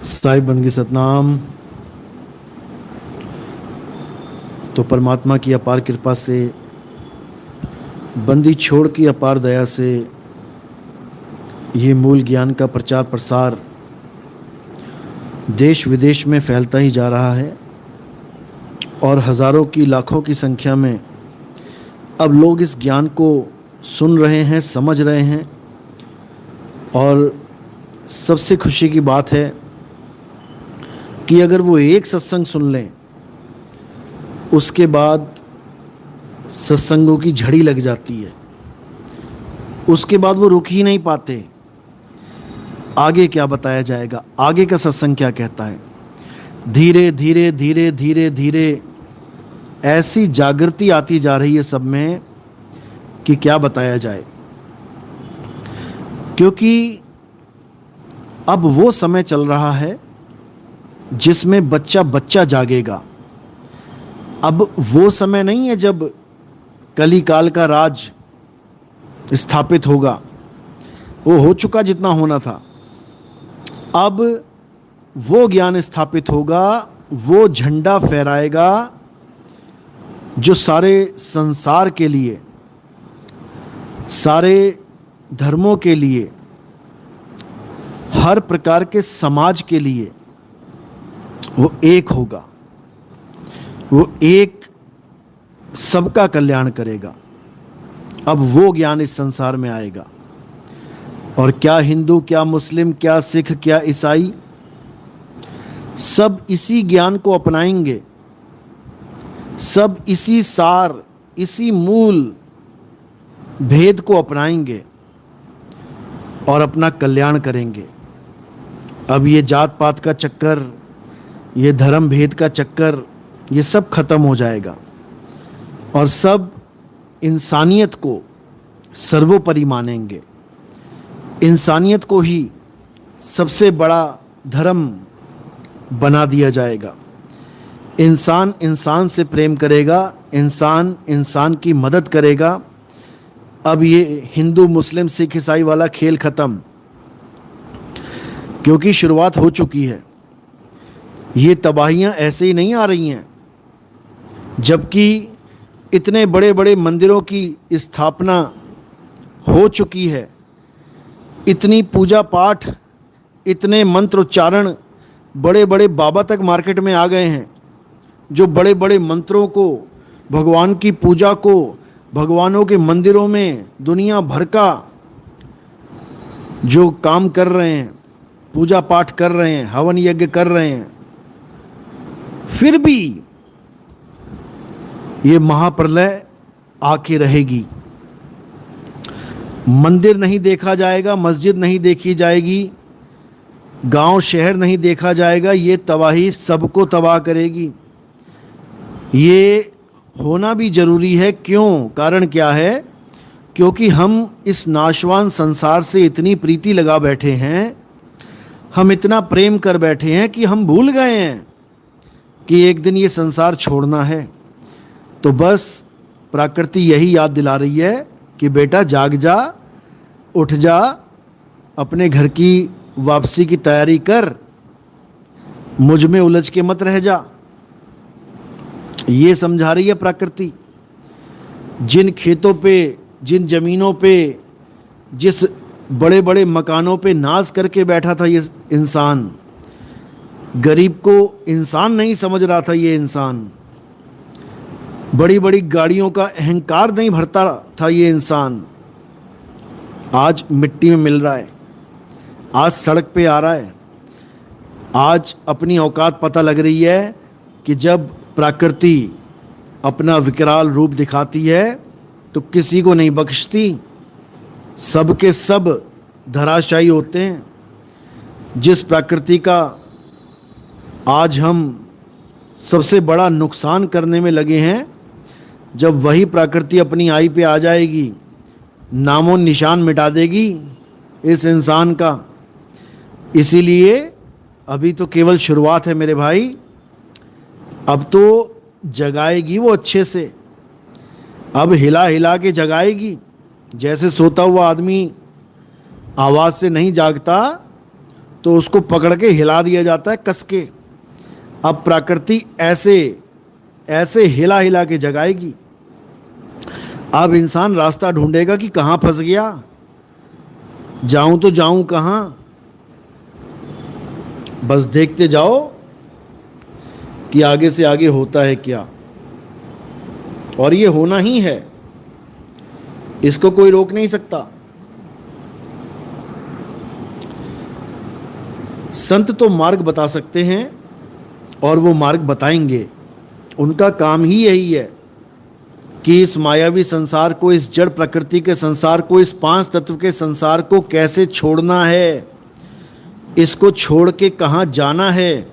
साहिब बंदगी सतनाम। तो परमात्मा की अपार कृपा से, बंदी छोड़ की अपार दया से ये मूल ज्ञान का प्रचार प्रसार देश विदेश में फैलता ही जा रहा है और हज़ारों की लाखों की संख्या में अब लोग इस ज्ञान को सुन रहे हैं, समझ रहे हैं। और सबसे खुशी की बात है कि अगर वो एक सत्संग सुन लें, उसके बाद सत्संगों की झड़ी लग जाती है। उसके बाद वो रुक ही नहीं पाते। आगे क्या बताया जाएगा, आगे का सत्संग क्या कहता है। धीरे धीरे धीरे धीरे धीरे ऐसी जागृति आती जा रही है सब में कि क्या बताया जाए। क्योंकि अब वो समय चल रहा है जिसमें बच्चा बच्चा जागेगा। अब वो समय नहीं है जब कली काल का राज स्थापित होगा, वो हो चुका जितना होना था। अब वो ज्ञान स्थापित होगा, वो झंडा फहराएगा जो सारे संसार के लिए, सारे धर्मों के लिए, हर प्रकार के समाज के लिए वो एक होगा। वो एक सबका कल्याण करेगा। अब वो ज्ञान इस संसार में आएगा। और क्या हिंदू, क्या मुस्लिम, क्या सिख, क्या ईसाई, सब इसी ज्ञान को अपनाएंगे। सब इसी सार, इसी मूल भेद को अपनाएंगे और अपना कल्याण करेंगे। अब ये जात पात का चक्कर, ये धर्म भेद का चक्कर, ये सब खत्म हो जाएगा और सब इंसानियत को सर्वोपरि मानेंगे। इंसानियत को ही सबसे बड़ा धर्म बना दिया जाएगा। इंसान इंसान से प्रेम करेगा, इंसान इंसान की मदद करेगा। अब ये हिंदू मुस्लिम सिख ईसाई वाला खेल खत्म, क्योंकि शुरुआत हो चुकी है। ये तबाहियां ऐसे ही नहीं आ रही हैं। जबकि इतने बड़े बड़े मंदिरों की स्थापना हो चुकी है, इतनी पूजा पाठ, इतने मंत्र उच्चारण, बड़े बड़े बाबा तक मार्केट में आ गए हैं जो बड़े बड़े मंत्रों को, भगवान की पूजा को, भगवानों के मंदिरों में दुनिया भर का जो काम कर रहे हैं, पूजा पाठ कर रहे हैं, हवन यज्ञ कर रहे हैं। फिर भी ये महाप्रलय आके रहेगी। मंदिर नहीं देखा जाएगा, मस्जिद नहीं देखी जाएगी, गांव शहर नहीं देखा जाएगा। ये तबाही सबको तबाह करेगी। ये होना भी जरूरी है। क्यों? कारण क्या है? क्योंकि हम इस नाशवान संसार से इतनी प्रीति लगा बैठे हैं, हम इतना प्रेम कर बैठे हैं कि हम भूल गए हैं कि एक दिन ये संसार छोड़ना है। तो बस प्रकृति यही याद दिला रही है कि बेटा जाग जा, उठ जा, अपने घर की वापसी की तैयारी कर, मुझ में उलझ के मत रह जा। ये समझा रही है प्रकृति। जिन खेतों पे, जिन जमीनों पे, जिस बड़े बड़े मकानों पे नाज करके बैठा था ये इंसान, गरीब को इंसान नहीं समझ रहा था ये इंसान, बड़ी बड़ी गाड़ियों का अहंकार नहीं भरता था ये इंसान, आज मिट्टी में मिल रहा है, आज सड़क पे आ रहा है। आज अपनी औकात पता लग रही है कि जब प्रकृति अपना विकराल रूप दिखाती है तो किसी को नहीं बख्शती, सब के सब धराशायी होते हैं। जिस प्रकृति का आज हम सबसे बड़ा नुकसान करने में लगे हैं, जब वही प्रकृति अपनी आई पे आ जाएगी, नामो निशान मिटा देगी इस इंसान का। इसीलिए अभी तो केवल शुरुआत है मेरे भाई। अब तो जगाएगी वो अच्छे से, अब हिला हिला के जगाएगी। जैसे सोता हुआ आदमी आवाज़ से नहीं जागता, तो उसको पकड़ के हिला दिया जाता है कस के। अब प्रकृति ऐसे ऐसे हिला हिला के जगाएगी। अब इंसान रास्ता ढूंढेगा कि कहाँ फंस गया, जाऊं तो जाऊं कहाँ। बस देखते जाओ कि आगे से आगे होता है क्या, और ये होना ही है, इसको कोई रोक नहीं सकता। संत तो मार्ग बता सकते हैं और वो मार्ग बताएंगे। उनका काम ही यही है कि इस मायावी संसार को, इस जड़ प्रकृति के संसार को, इस पांच तत्व के संसार को कैसे छोड़ना है, इसको छोड़ के कहाँ जाना है,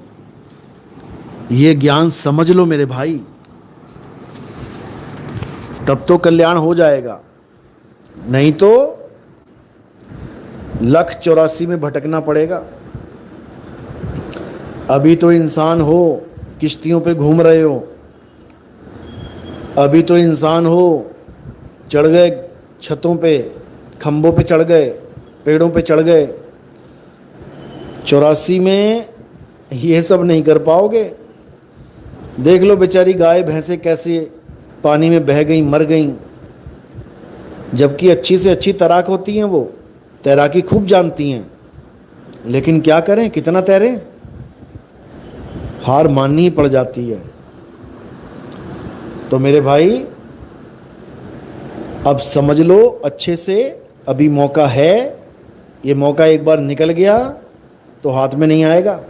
ये ज्ञान समझ लो मेरे भाई, तब तो कल्याण हो जाएगा। नहीं तो 1,84 में भटकना पड़ेगा। अभी तो इंसान हो, किश्तियों पे घूम रहे हो, अभी तो इंसान हो, चढ़ गए छतों पे, खंभों पे चढ़ गए, पेड़ों पे चढ़ गए। 84 में ये सब नहीं कर पाओगे। देख लो बेचारी गाय भैंसे कैसे पानी में बह गई, मर गई, जबकि अच्छी से अच्छी तैराक होती हैं, वो तैराकी खूब जानती हैं, लेकिन क्या करें, कितना तैरें, हार माननी ही पड़ जाती है। तो मेरे भाई अब समझ लो अच्छे से, अभी मौका है, ये मौका एक बार निकल गया तो हाथ में नहीं आएगा।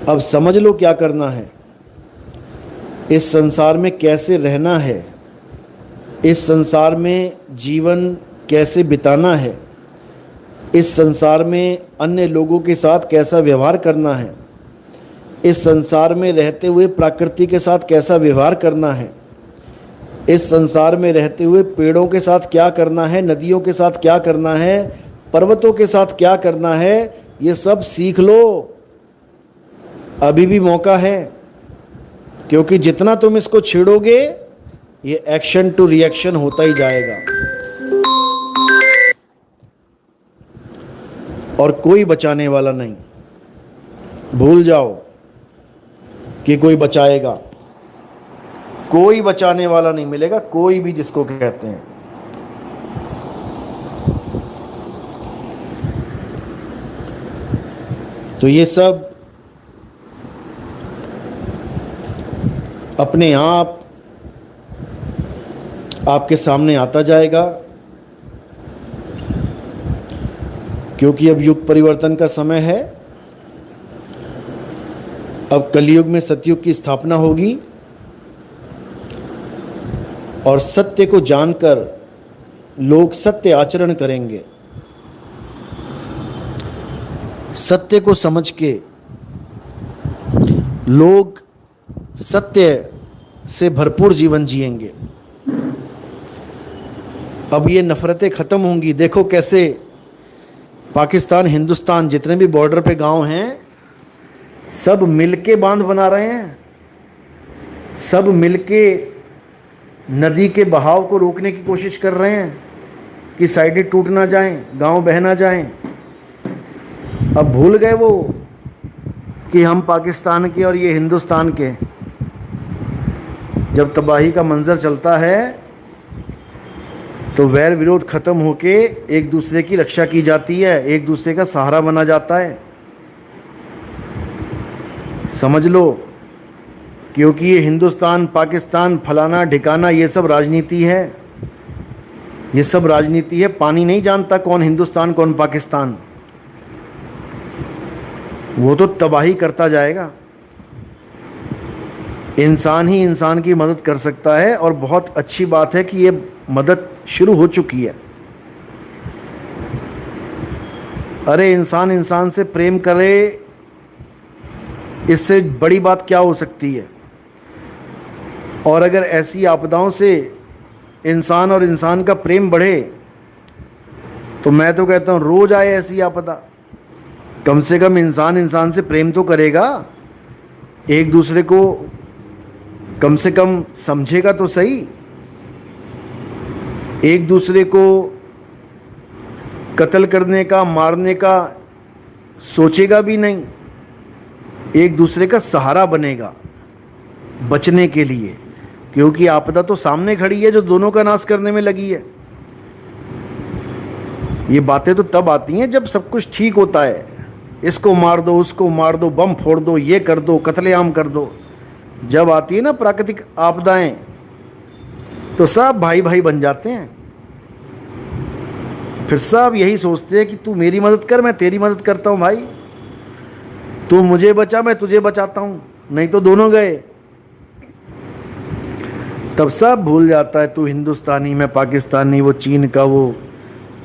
अब समझ लो क्या करना है, इस संसार में कैसे रहना है, इस संसार में जीवन कैसे बिताना है, इस संसार में अन्य लोगों के साथ कैसा व्यवहार करना है, इस संसार में रहते हुए प्रकृति के साथ कैसा व्यवहार करना है, इस संसार में रहते हुए पेड़ों के साथ क्या करना है, नदियों के साथ क्या करना है, पर्वतों के साथ क्या करना है, ये सब सीख लो। अभी भी मौका है, क्योंकि जितना तुम इसको छेड़ोगे ये एक्शन टू रिएक्शन होता ही जाएगा, और कोई बचाने वाला नहीं। भूल जाओ कि कोई बचाएगा, कोई बचाने वाला नहीं मिलेगा, कोई भी जिसको कहते हैं। तो ये सब अपने आप आपके सामने आता जाएगा, क्योंकि अब युग परिवर्तन का समय है। अब कलयुग में सतयुग की स्थापना होगी, और सत्य को जानकर लोग सत्य आचरण करेंगे। सत्य को समझ के लोग सत्य से भरपूर जीवन जिएंगे। अब ये नफरतें खत्म होंगी। देखो कैसे पाकिस्तान, हिंदुस्तान, जितने भी बॉर्डर पे गांव हैं, सब मिलके बांध बना रहे हैं, सब मिलके नदी के बहाव को रोकने की कोशिश कर रहे हैं कि साइडें टूट ना जाएं, गांव बह ना जाएं। अब भूल गए वो कि हम पाकिस्तान के और ये हिंदुस्तान के। जब तबाही का मंजर चलता है तो वैर विरोध खत्म होके एक दूसरे की रक्षा की जाती है, एक दूसरे का सहारा बना जाता है। समझ लो, क्योंकि ये हिंदुस्तान, पाकिस्तान, फलाना ढिकाना, ये सब राजनीति है, ये सब राजनीति है। पानी नहीं जानता कौन हिंदुस्तान कौन पाकिस्तान, वो तो तबाही करता जाएगा। इंसान ही इंसान की मदद कर सकता है, और बहुत अच्छी बात है कि ये मदद शुरू हो चुकी है। अरे इंसान इंसान से प्रेम करे, इससे बड़ी बात क्या हो सकती है। और अगर ऐसी आपदाओं से इंसान और इंसान का प्रेम बढ़े, तो मैं तो कहता हूँ रोज आए ऐसी आपदा, कम से कम इंसान इंसान से प्रेम तो करेगा, एक दूसरे को कम से कम समझेगा तो सही, एक दूसरे को कत्ल करने का, मारने का सोचेगा भी नहीं, एक दूसरे का सहारा बनेगा बचने के लिए, क्योंकि आपदा तो सामने खड़ी है जो दोनों का नाश करने में लगी है। ये बातें तो तब आती हैं जब सब कुछ ठीक होता है, इसको मार दो, उसको मार दो, बम फोड़ दो, ये कर दो, कत्लेआम कर दो। जब आती है ना प्राकृतिक आपदाएं, तो सब भाई भाई बन जाते हैं। फिर सब यही सोचते हैं कि तू मेरी मदद कर, मैं तेरी मदद करता हूं भाई, तू मुझे बचा, मैं तुझे बचाता हूं, नहीं तो दोनों गए। तब सब भूल जाता है, तू हिंदुस्तानी, मैं पाकिस्तानी, वो चीन का, वो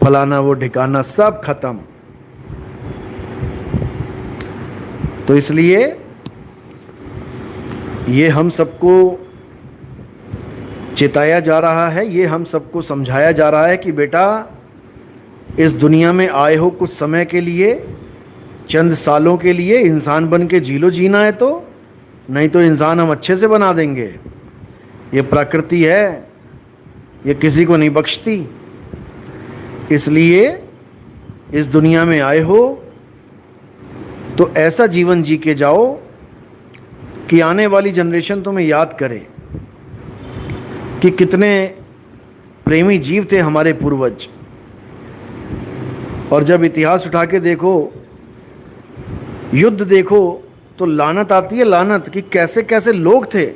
फलाना, वो ठिकाना, सब खत्म। तो इसलिए ये हम सबको चिताया जा रहा है, ये हम सबको समझाया जा रहा है कि बेटा इस दुनिया में आए हो कुछ समय के लिए, चंद सालों के लिए, इंसान बन के जी लो, जीना है तो, नहीं तो इंसान हम अच्छे से बना देंगे। ये प्रकृति है, ये किसी को नहीं बख्शती। इसलिए इस दुनिया में आए हो तो ऐसा जीवन जी के जाओ कि आने वाली जनरेशन तुम्हें याद करे कि कितने प्रेमी जीव थे हमारे पूर्वज। और जब इतिहास उठा के देखो, युद्ध देखो, तो लानत आती है, लानत, कि कैसे कैसे लोग थे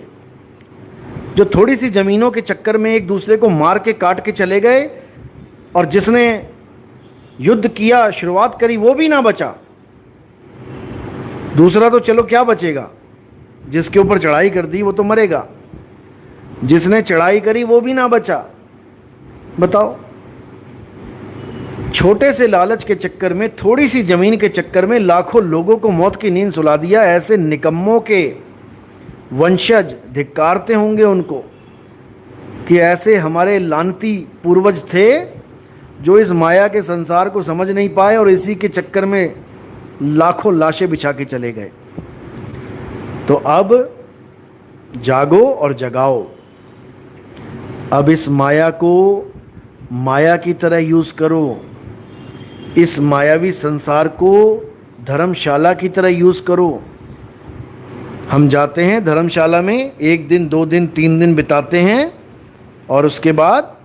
जो थोड़ी सी जमीनों के चक्कर में एक दूसरे को मार के काट के चले गए, और जिसने युद्ध किया, शुरुआत करी, वो भी ना बचा। दूसरा तो चलो क्या बचेगा, जिसके ऊपर चढ़ाई कर दी वो तो मरेगा, जिसने चढ़ाई करी वो भी ना बचा। बताओ, छोटे से लालच के चक्कर में, थोड़ी सी जमीन के चक्कर में लाखों लोगों को मौत की नींद सुला दिया। ऐसे निकम्मों के वंशज धिक्कारते होंगे उनको कि ऐसे हमारे लानती पूर्वज थे जो इस माया के संसार को समझ नहीं पाए और इसी के चक्कर में लाखों लाशें बिछा के चले गए। तो अब जागो और जगाओ। अब इस माया को माया की तरह यूज करो, इस मायावी संसार को धर्मशाला की तरह यूज करो। हम जाते हैं धर्मशाला में, 1 दिन 2 दिन 3 दिन बिताते हैं और उसके बाद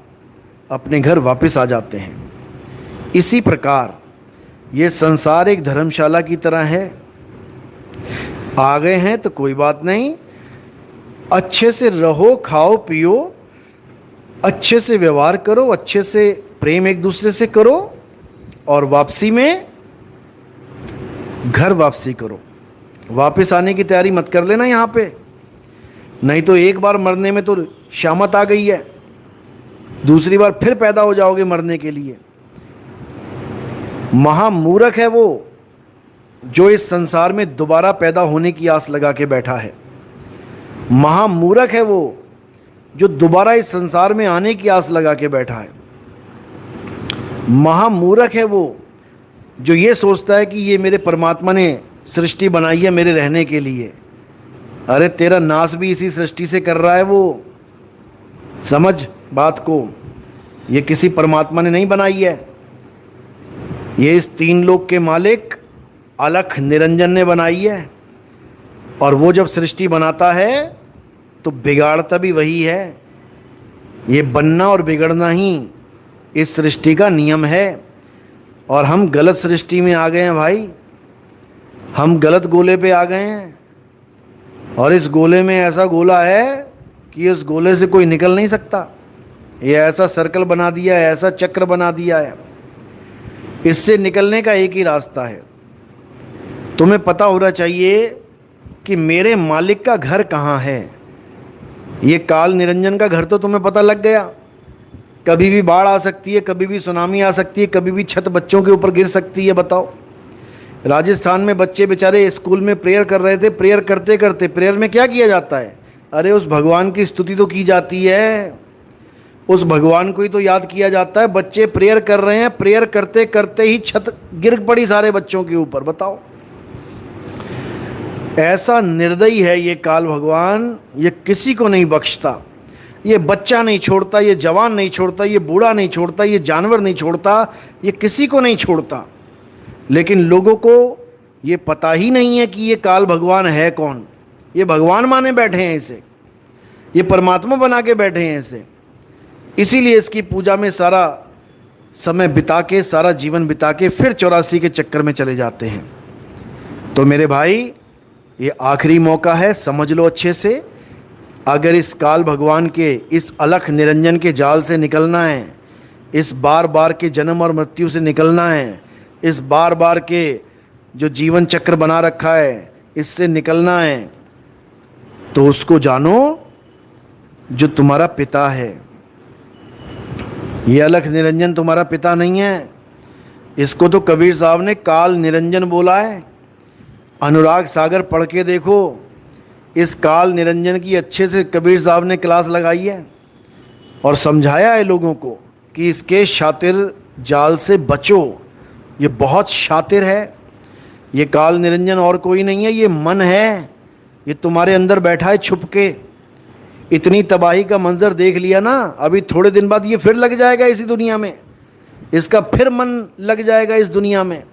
अपने घर वापस आ जाते हैं। इसी प्रकार ये संसार एक धर्मशाला की तरह है। आ गए हैं तो कोई बात नहीं, अच्छे से रहो, खाओ पियो, अच्छे से व्यवहार करो, अच्छे से प्रेम एक दूसरे से करो, और वापसी में घर वापसी करो। वापस आने की तैयारी मत कर लेना यहाँ पे, नहीं तो एक बार मरने में तो शामत आ गई है, दूसरी बार फिर पैदा हो जाओगे मरने के लिए। महामूर्ख है वो जो इस संसार में दोबारा पैदा होने की आस लगा के बैठा है। महामूर्ख है वो जो दोबारा इस संसार में आने की आस लगा के बैठा है। महामूर्ख है वो जो ये सोचता है कि ये मेरे परमात्मा ने सृष्टि बनाई है मेरे रहने के लिए। अरे तेरा नाश भी इसी सृष्टि से कर रहा है वो, समझ बात को। ये किसी परमात्मा ने नहीं बनाई है, ये इस 3 लोक के मालिक अलख निरंजन ने बनाई है। और वो जब सृष्टि बनाता है तो बिगाड़ता भी वही है। ये बनना और बिगड़ना ही इस सृष्टि का नियम है। और हम गलत सृष्टि में आ गए हैं भाई, हम गलत गोले पे आ गए हैं। और इस गोले में ऐसा गोला है कि उस गोले से कोई निकल नहीं सकता। ये ऐसा सर्कल बना दिया है, ऐसा चक्र बना दिया है, इससे निकलने का एक ही रास्ता है। तुम्हें पता होना चाहिए कि मेरे मालिक का घर कहाँ है। ये काल निरंजन का घर तो तुम्हें पता लग गया। कभी भी बाढ़ आ सकती है, कभी भी सुनामी आ सकती है, कभी भी छत बच्चों के ऊपर गिर सकती है। बताओ, राजस्थान में बच्चे बेचारे स्कूल में प्रेयर कर रहे थे, प्रेयर करते करते, प्रेयर में क्या किया जाता है? अरे उस भगवान की स्तुति तो की जाती है, उस भगवान को ही तो याद किया जाता है। बच्चे प्रेयर कर रहे हैं, प्रेयर करते करते ही छत गिर पड़ी सारे बच्चों के ऊपर। बताओ, ऐसा निर्दयी है ये काल भगवान, ये किसी को नहीं बख्शता। ये बच्चा नहीं छोड़ता, ये जवान नहीं छोड़ता, ये बूढ़ा नहीं छोड़ता, ये जानवर नहीं छोड़ता, ये किसी को नहीं छोड़ता। लेकिन लोगों को ये पता ही नहीं है कि ये काल भगवान है कौन। ये भगवान माने बैठे हैं इसे, ये परमात्मा बना के बैठे हैं इसे। इसीलिए इसकी पूजा में सारा समय बिता के, सारा जीवन बिता के फिर 84 के चक्कर में चले जाते हैं। तो मेरे भाई, ये आखिरी मौका है, समझ लो अच्छे से। अगर इस काल भगवान के, इस अलख निरंजन के जाल से निकलना है, इस बार बार के जन्म और मृत्यु से निकलना है, इस बार बार के जो जीवन चक्र बना रखा है इससे निकलना है, तो उसको जानो जो तुम्हारा पिता है। ये अलख निरंजन तुम्हारा पिता नहीं है। इसको तो कबीर साहब ने काल निरंजन बोला है। अनुराग सागर पढ़ के देखो, इस काल निरंजन की अच्छे से कबीर साहब ने क्लास लगाई है और समझाया है लोगों को कि इसके शातिर जाल से बचो। ये बहुत शातिर है। ये काल निरंजन और कोई नहीं है, ये मन है। ये तुम्हारे अंदर बैठा है छुप के। इतनी तबाही का मंजर देख लिया ना, अभी थोड़े दिन बाद ये फिर लग जाएगा इसी दुनिया में। इसका फिर मन लग जाएगा इस दुनिया में।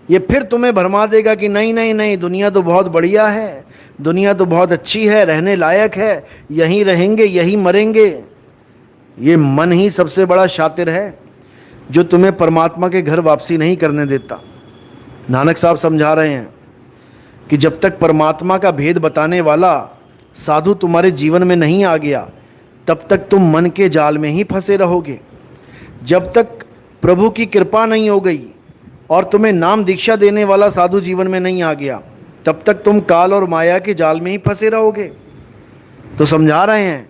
ये फिर तुम्हें भरमा देगा कि नहीं नहीं नहीं, दुनिया तो बहुत बढ़िया है, दुनिया तो बहुत अच्छी है, रहने लायक है, यहीं रहेंगे, यहीं मरेंगे। ये मन ही सबसे बड़ा शातिर है जो तुम्हें परमात्मा के घर वापसी नहीं करने देता। नानक साहब समझा रहे हैं कि जब तक परमात्मा का भेद बताने वाला साधु तुम्हारे जीवन में नहीं आ गया, तब तक तुम मन के जाल में ही फंसे रहोगे। जब तक प्रभु की कृपा नहीं हो गई और तुम्हें नाम दीक्षा देने वाला साधु जीवन में नहीं आ गया, तब तक तुम काल और माया के जाल में ही फंसे रहोगे। तो समझा रहे हैं,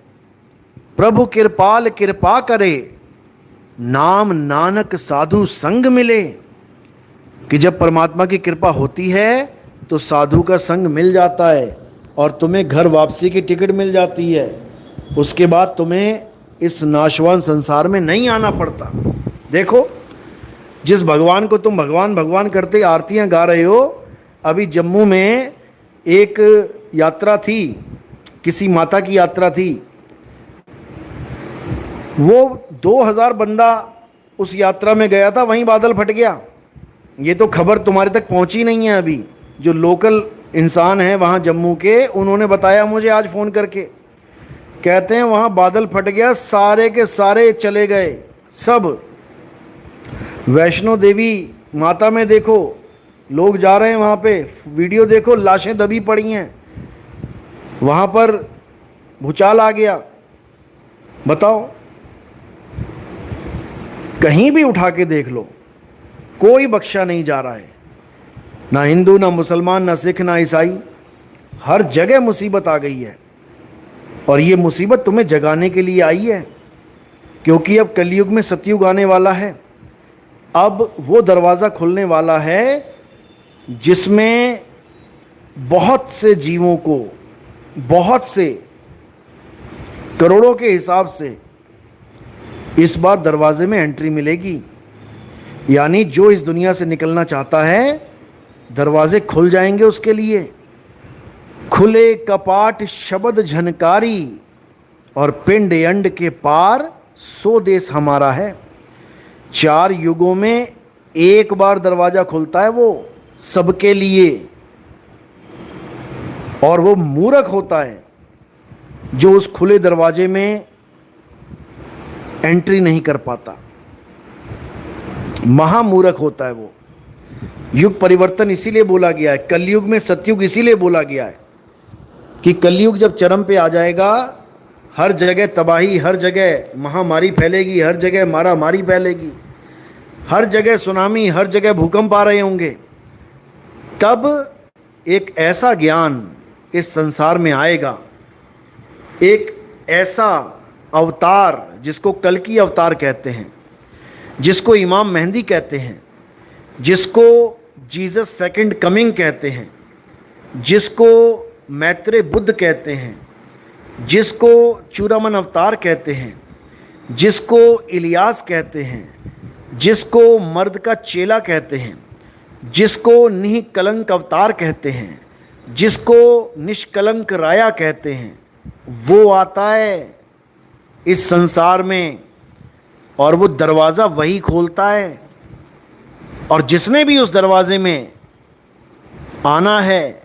प्रभु कृपाल कृपा करे, नाम नानक साधु संग मिले। कि जब परमात्मा की कृपा होती है तो साधु का संग मिल जाता है और तुम्हें घर वापसी की टिकट मिल जाती है। उसके बाद तुम्हें इस नाशवान संसार में नहीं आना पड़ता। देखो, जिस भगवान को तुम भगवान भगवान करते आरतियां गा रहे हो, अभी जम्मू में एक यात्रा थी, किसी माता की यात्रा थी। वो 2000 बंदा उस यात्रा में गया था, वहीं बादल फट गया। ये तो खबर तुम्हारे तक पहुंची नहीं है अभी। जो लोकल इंसान हैं वहाँ जम्मू के, उन्होंने बताया मुझे आज फ़ोन करके, कहते हैं वहाँ बादल फट गया, सारे के सारे चले गए सब। वैष्णो देवी माता में देखो, लोग जा रहे हैं वहाँ पे, वीडियो देखो, लाशें दबी पड़ी हैं। वहाँ पर भूचाल आ गया। बताओ, कहीं भी उठा के देख लो, कोई बख्शा नहीं जा रहा है। ना हिंदू, ना मुसलमान, ना सिख, ना ईसाई, हर जगह मुसीबत आ गई है। और ये मुसीबत तुम्हें जगाने के लिए आई है, क्योंकि अब कलयुग में सतयुग आने वाला है। अब वो दरवाज़ा खुलने वाला है जिसमें बहुत से जीवों को, बहुत से करोड़ों के हिसाब से इस बार दरवाजे में एंट्री मिलेगी। यानी जो इस दुनिया से निकलना चाहता है, दरवाजे खुल जाएंगे उसके लिए। खुले कपाट शब्द झनकारी, और पिंड अंड के पार सो देश हमारा है। 4 युगों में एक बार दरवाजा खुलता है वो सबके लिए। और वो मूर्ख होता है जो उस खुले दरवाजे में एंट्री नहीं कर पाता। महामूर्ख होता है वो। युग परिवर्तन इसीलिए बोला गया है, कलयुग में सतयुग इसीलिए बोला गया है कि कलयुग जब चरम पे आ जाएगा, हर जगह तबाही, हर जगह महामारी फैलेगी, हर जगह मारामारी फैलेगी, हर जगह सुनामी, हर जगह भूकंप आ रहे होंगे। तब एक ऐसा ज्ञान इस संसार में आएगा, एक ऐसा अवतार जिसको कल्कि अवतार कहते हैं, जिसको इमाम मेहंदी कहते हैं, जिसको जीसस सेकंड कमिंग कहते हैं, जिसको मैत्रेय बुद्ध कहते हैं, जिसको चूड़ामन अवतार कहते हैं, जिसको इलियास कहते हैं, जिसको मर्द का चेला कहते हैं, जिसको निष्कलंक अवतार कहते हैं, जिसको निष्कलंक राया कहते हैं, वो आता है इस संसार में और वो दरवाज़ा वही खोलता है। और जिसने भी उस दरवाजे में आना है,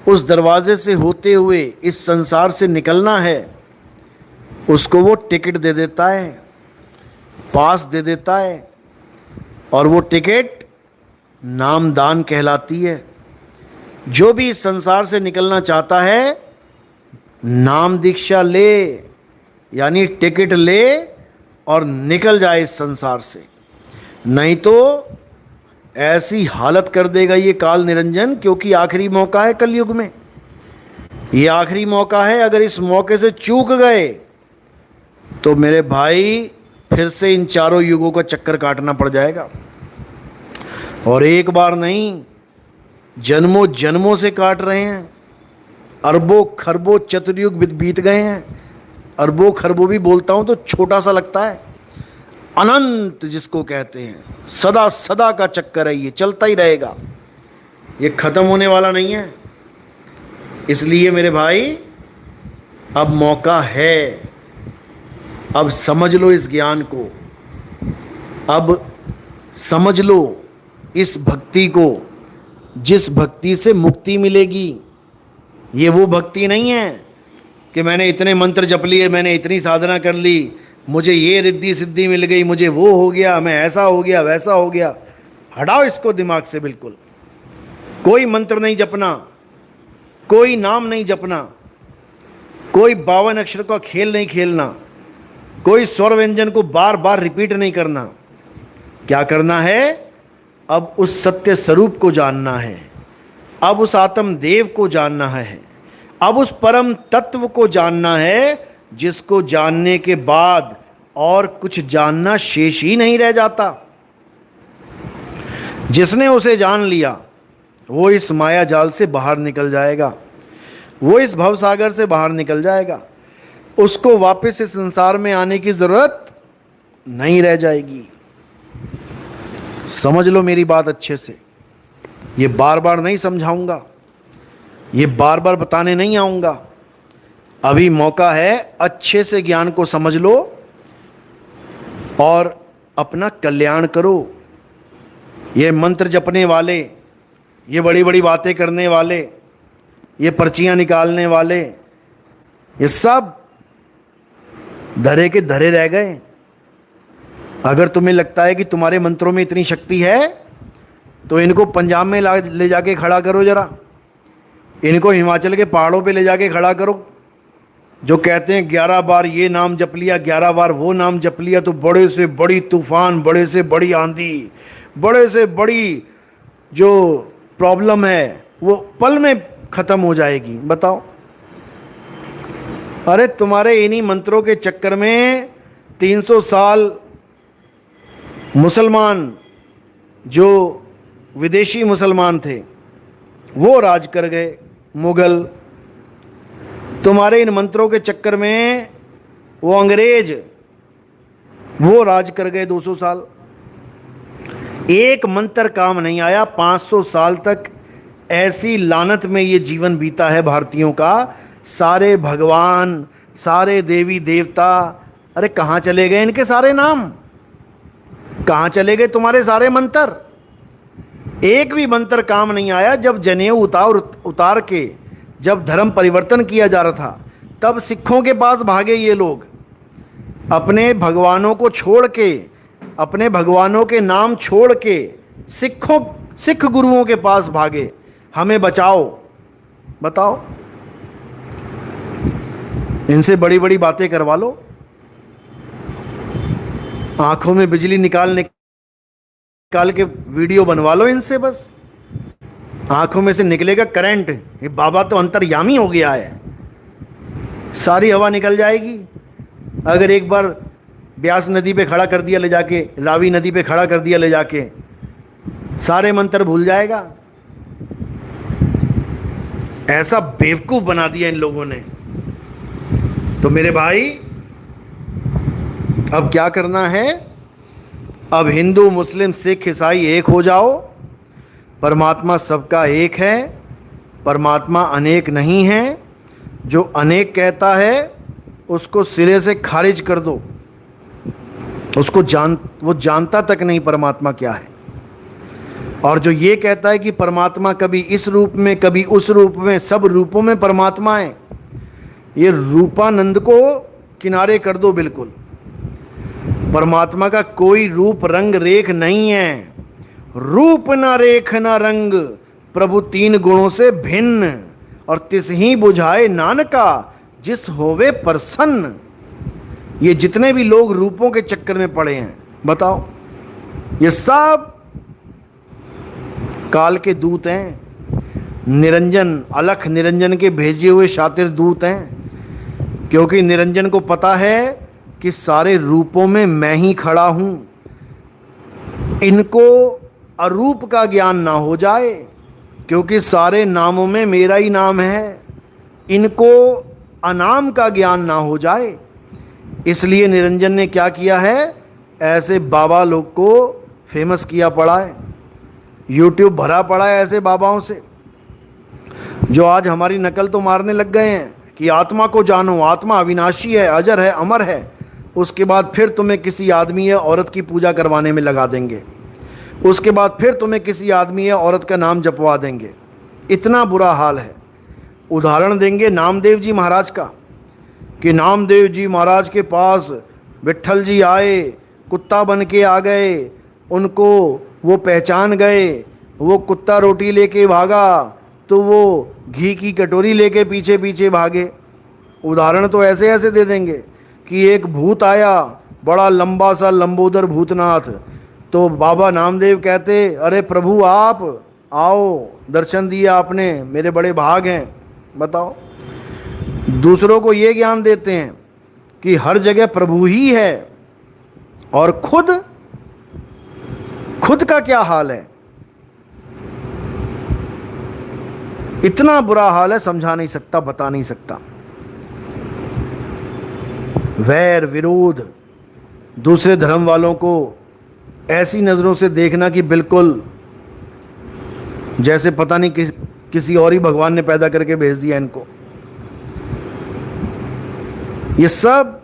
उस दरवाजे से होते हुए इस संसार से निकलना है, उसको वो टिकट दे देता है, पास दे देता है, और वो टिकट नामदान कहलाती है। जो भी इस संसार से निकलना चाहता है, नाम दीक्षा ले, यानी टिकट ले और निकल जाए इस संसार से। नहीं तो ऐसी हालत कर देगा ये काल निरंजन, क्योंकि आखिरी मौका है कलयुग में, ये आखिरी मौका है। अगर इस मौके से चूक गए तो मेरे भाई फिर से इन चारों युगों का चक्कर काटना पड़ जाएगा, और एक बार नहीं, जन्मों जन्मों से काट रहे हैं। अरबों खरबों चतुर्युग बीत गए हैं। अरबों खरबों भी बोलता हूं तो छोटा सा लगता है। अनंत जिसको कहते हैं, सदा सदा का चक्कर है, ये चलता ही रहेगा, ये खत्म होने वाला नहीं है। इसलिए मेरे भाई अब मौका है, अब समझ लो इस ज्ञान को, अब समझ लो इस भक्ति को, जिस भक्ति से मुक्ति मिलेगी। ये वो भक्ति नहीं है कि मैंने इतने मंत्र जप लिए, मैंने इतनी साधना कर ली, मुझे ये रिद्धि सिद्धि मिल गई, मुझे वो हो गया, मैं ऐसा हो गया वैसा हो गया। हटाओ इसको दिमाग से बिल्कुल। कोई मंत्र नहीं जपना, कोई नाम नहीं जपना, कोई 52 अक्षर का खेल नहीं खेलना, कोई स्वर व्यंजन को बार बार रिपीट नहीं करना। क्या करना है? अब उस सत्य स्वरूप को जानना है, अब उस आत्म देव को जानना है, अब उस परम तत्व को जानना है, जिसको जानने के बाद और कुछ जानना शेष ही नहीं रह जाता। जिसने उसे जान लिया वो इस माया जाल से बाहर निकल जाएगा, वो इस भवसागर से बाहर निकल जाएगा, उसको वापस इस संसार में आने की जरूरत नहीं रह जाएगी। समझ लो मेरी बात अच्छे से, ये बार बार नहीं समझाऊंगा, ये बार बार बताने नहीं आऊंगा। अभी मौका है, अच्छे से ज्ञान को समझ लो और अपना कल्याण करो। ये मंत्र जपने वाले, ये बड़ी बड़ी बातें करने वाले, ये पर्चियां निकालने वाले, ये सब धरे के धरे रह गए। अगर तुम्हें लगता है कि तुम्हारे मंत्रों में इतनी शक्ति है तो इनको पंजाब में ले जाके खड़ा करो, जरा इनको हिमाचल के पहाड़ों पे ले जाके खड़ा करो। जो कहते हैं 11 बार ये नाम जप लिया, 11 बार वो नाम जप लिया तो बड़े से बड़ी तूफान, बड़े से बड़ी आंधी, बड़े से बड़ी जो प्रॉब्लम है वो पल में खत्म हो जाएगी। बताओ, अरे तुम्हारे इन्हीं मंत्रों के चक्कर में 300 साल मुसलमान, जो विदेशी मुसलमान थे, वो राज कर गए, मुगल। तुम्हारे इन मंत्रों के चक्कर में वो अंग्रेज, वो राज कर गए 200 साल। एक मंत्र काम नहीं आया, 500 साल तक ऐसी लानत में ये जीवन बीता है भारतीयों का। सारे भगवान, सारे देवी देवता, अरे कहाँ चले गए इनके सारे नाम? कहाँ चले गए तुम्हारे सारे मंत्र? एक भी मंत्र काम नहीं आया। जब जनेऊ उतार के जब धर्म परिवर्तन किया जा रहा था, तब सिखों के पास भागे ये लोग, अपने भगवानों को छोड़ के, अपने भगवानों के नाम छोड़ के सिख गुरुओं के पास भागे, हमें बचाओ। बताओ, इनसे बड़ी बड़ी बातें करवा लो, आंखों में बिजली निकाल के वीडियो बनवा लो इनसे, बस आंखों में से निकलेगा करंट। ये बाबा तो अंतर्यामी हो गया है, सारी हवा निकल जाएगी। अगर एक बार ब्यास नदी पे खड़ा कर दिया ले जाके, रावी नदी पे खड़ा कर दिया ले जाके, सारे मंत्र भूल जाएगा। ऐसा बेवकूफ बना दिया इन लोगों ने। तो मेरे भाई, अब क्या करना है? अब हिंदू मुस्लिम सिख ईसाई एक हो जाओ। परमात्मा सबका एक है, परमात्मा अनेक नहीं है। जो अनेक कहता है उसको सिरे से खारिज कर दो। वो जानता तक नहीं परमात्मा क्या है। और जो ये कहता है कि परमात्मा कभी इस रूप में कभी उस रूप में, सब रूपों में परमात्मा है, ये रूपानंद को किनारे कर दो बिल्कुल। परमात्मा का कोई रूप रंग रेख नहीं है। रूप न रेख न रंग, प्रभु तीन गुणों से भिन्न, और तिस ही बुझाए नानका जिस होवे प्रसन्न। ये जितने भी लोग रूपों के चक्कर में पड़े हैं, बताओ, ये सब काल के दूत हैं, निरंजन अलख निरंजन के भेजे हुए शातिर दूत हैं। क्योंकि निरंजन को पता है कि सारे रूपों में मैं ही खड़ा हूं, इनको अरूप का ज्ञान ना हो जाए, क्योंकि सारे नामों में मेरा ही नाम है, इनको अनाम का ज्ञान ना हो जाए। इसलिए निरंजन ने क्या किया है, ऐसे बाबा लोग को फेमस किया पड़ा है। यूट्यूब भरा पड़ा है ऐसे बाबाओं से, जो आज हमारी नकल तो मारने लग गए हैं कि आत्मा को जानो, आत्मा अविनाशी है, अजर है, अमर है। उसके बाद फिर तुम्हें किसी आदमी या औरत की पूजा करवाने में लगा देंगे, उसके बाद फिर तुम्हें किसी आदमी या औरत का नाम जपवा देंगे। इतना बुरा हाल है। उदाहरण देंगे नामदेव जी महाराज का, कि नामदेव जी महाराज के पास विट्ठल जी आए, कुत्ता बन के आ गए, उनको वो पहचान गए, वो कुत्ता रोटी लेके भागा तो वो घी की कटोरी लेके पीछे पीछे भागे। उदाहरण तो ऐसे ऐसे दे देंगे कि एक भूत आया, बड़ा लंबा सा लंबोदर भूतनाथ, तो बाबा नामदेव कहते, अरे प्रभु आप आओ, दर्शन दिया आपने, मेरे बड़े भाग हैं। बताओ, दूसरों को ये ज्ञान देते हैं कि हर जगह प्रभु ही है, और खुद का क्या हाल है, इतना बुरा हाल है, समझा नहीं सकता, बता नहीं सकता। वैर विरोध, दूसरे धर्म वालों को ऐसी नजरों से देखना कि बिल्कुल जैसे पता नहीं किसी और ही भगवान ने पैदा करके भेज दिया इनको। ये सब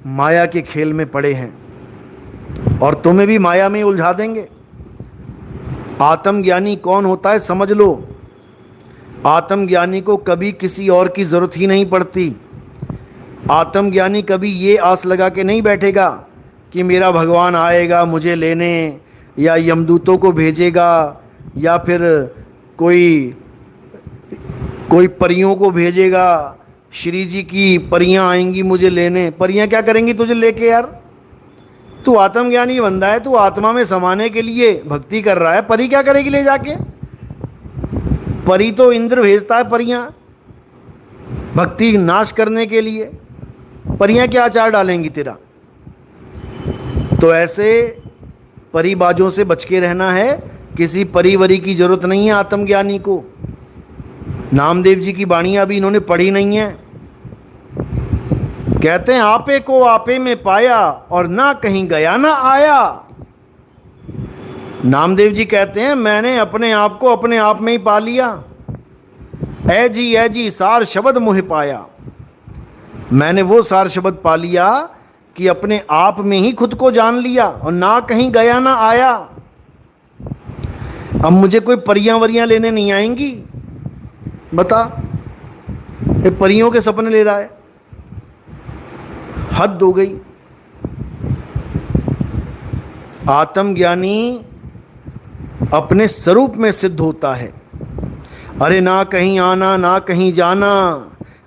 माया के खेल में पड़े हैं और तुम्हें भी माया में उलझा देंगे। आत्मज्ञानी कौन होता है समझ लो। आत्मज्ञानी को कभी किसी और की जरूरत ही नहीं पड़ती। आत्मज्ञानी कभी ये आस लगा के नहीं बैठेगा कि मेरा भगवान आएगा मुझे लेने, या यमदूतों को भेजेगा, या फिर कोई परियों को भेजेगा, श्री जी की परियां आएंगी मुझे लेने। परियां क्या करेंगी तुझे लेके यार? तू आत्मज्ञानी बंदा है, तू आत्मा में समाने के लिए भक्ति कर रहा है, परी क्या करेगी ले जाके? परी तो इंद्र भेजता है परियां भक्ति नाश करने के लिए। परियां क्या आचार डालेंगी तेरा? तो ऐसे परिबाजों से बच के रहना है। किसी परिवरी की जरूरत नहीं है आत्मज्ञानी को। नामदेव जी की वाणियां भी इन्होंने पढ़ी नहीं है। कहते हैं आपे को आपे में पाया और ना कहीं गया ना आया। नामदेव जी कहते हैं मैंने अपने आप को अपने आप में ही पा लिया। ऐ जी सार शब्द मुहे पाया। मैंने वो सार शब्द पा लिया कि अपने आप में ही खुद को जान लिया और ना कहीं गया ना आया। अब मुझे कोई परियां वरियां लेने नहीं आएंगी। बता, ये परियों के सपने ले रहा है, हद हो गई। आत्मज्ञानी अपने स्वरूप में सिद्ध होता है। अरे ना कहीं आना ना कहीं जाना,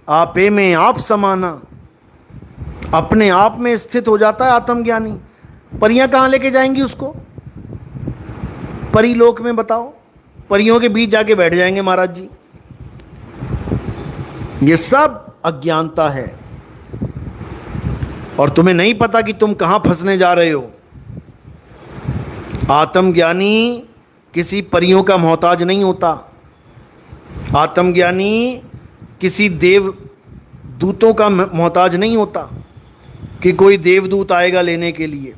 आपे में आप समाना। अपने आप में स्थित हो जाता है आत्मज्ञानी। परियां कहां लेके जाएंगी उसको? परी लोक में बताओ, परियों के बीच जाके बैठ जाएंगे महाराज जी। ये सब अज्ञानता है और तुम्हें नहीं पता कि तुम कहां फंसने जा रहे हो। आत्मज्ञानी किसी परियों का मोहताज नहीं होता। आत्मज्ञानी किसी देव दूतों का मोहताज नहीं होता कि कोई देवदूत आएगा लेने के लिए।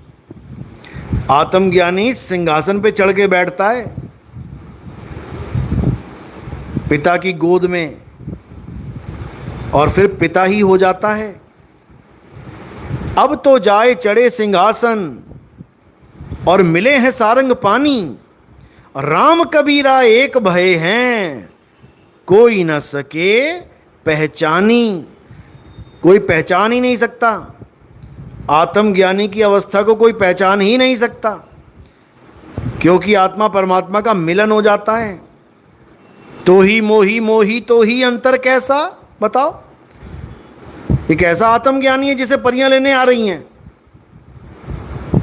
आत्मज्ञानी सिंहासन पे चढ़ के बैठता है पिता की गोद में, और फिर पिता ही हो जाता है। अब तो जाए चढ़े सिंहासन और मिले हैं सारंग पानी, राम कबीरा एक भय हैं, कोई न सके पहचानी। कोई पहचान ही नहीं सकता, आत्मज्ञानी की अवस्था को कोई पहचान ही नहीं सकता, क्योंकि आत्मा परमात्मा का मिलन हो जाता है। तो ही मोही, मोही तो ही अंतर कैसा, बताओ। एक ऐसा आत्मज्ञानी है जिसे परियां लेने आ रही हैं।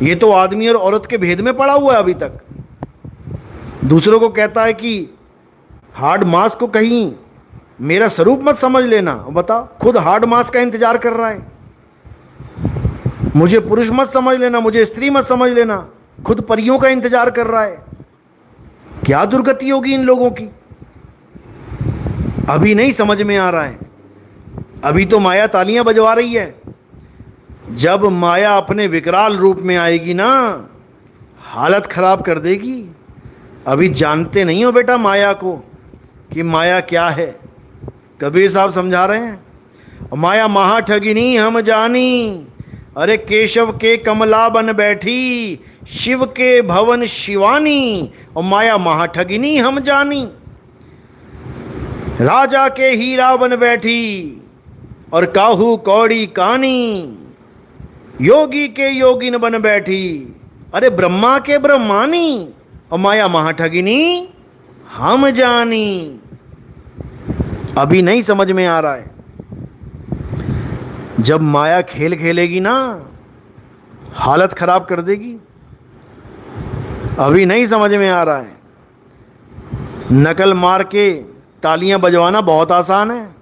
ये तो आदमी और औरत के भेद में पड़ा हुआ है अभी तक। दूसरों को कहता है कि हार्ड मास को कहीं मेरा स्वरूप मत समझ लेना। बता, खुद हार्ड मास का इंतजार कर रहा है। मुझे पुरुष मत समझ लेना, मुझे स्त्री मत समझ लेना, खुद परियों का इंतजार कर रहा है। क्या दुर्गति होगी इन लोगों की, अभी नहीं समझ में आ रहा है। अभी तो माया तालियां बजवा रही है। जब माया अपने विकराल रूप में आएगी ना, हालत खराब कर देगी। अभी जानते नहीं हो बेटा माया को, कि माया क्या है। कबीर साहब समझा रहे हैं, माया महा ठगिनी हम जानी। अरे केशव के कमला बन बैठी, शिव के भवन शिवानी। और माया महा ठगिनी हम जानी। राजा के हीरा बन बैठी, और काहू कौड़ी कानी। योगी के योगिन बन बैठी, अरे ब्रह्मा के ब्रह्मानी। और माया महाठगिनी हम जानी। अभी नहीं समझ में आ रहा है। जब माया खेल खेलेगी ना, हालत खराब कर देगी। अभी नहीं समझ में आ रहा है। नकल मार के तालियां बजवाना बहुत आसान है,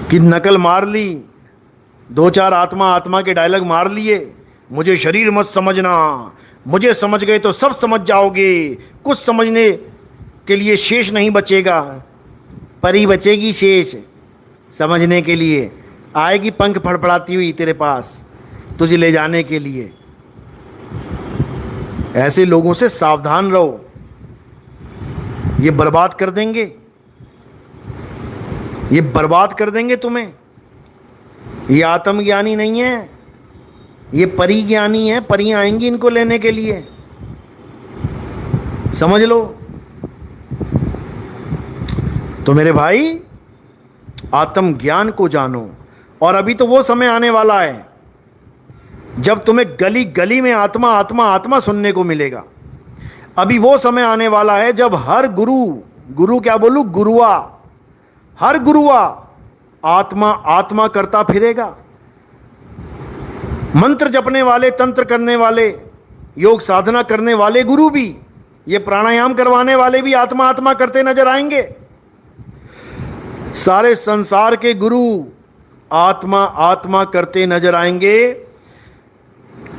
कि नकल मार ली, दो चार आत्मा आत्मा के डायलॉग मार लिए। मुझे शरीर मत समझना, मुझे समझ गए तो सब समझ जाओगे, कुछ समझने के लिए शेष नहीं बचेगा। परी बचेगी शेष समझने के लिए, आएगी पंख फड़फड़ाती हुई तेरे पास तुझे ले जाने के लिए। ऐसे लोगों से सावधान रहो, ये बर्बाद कर देंगे, ये बर्बाद कर देंगे तुम्हें। ये आत्मज्ञानी नहीं है, ये परिज्ञानी है। परियां आएंगी इनको लेने के लिए, समझ लो। तो मेरे भाई, आत्मज्ञान को जानो। और अभी तो वो समय आने वाला है जब तुम्हें गली गली में आत्मा आत्मा आत्मा सुनने को मिलेगा। अभी वो समय आने वाला है जब हर गुरु क्या बोलूं, गुरुआ, हर गुरुआ आत्मा आत्मा करता फिरेगा। मंत्र जपने वाले, तंत्र करने वाले, योग साधना करने वाले गुरु भी, ये प्राणायाम करवाने वाले भी आत्मा आत्मा करते नजर आएंगे। सारे संसार के गुरु आत्मा आत्मा करते नजर आएंगे।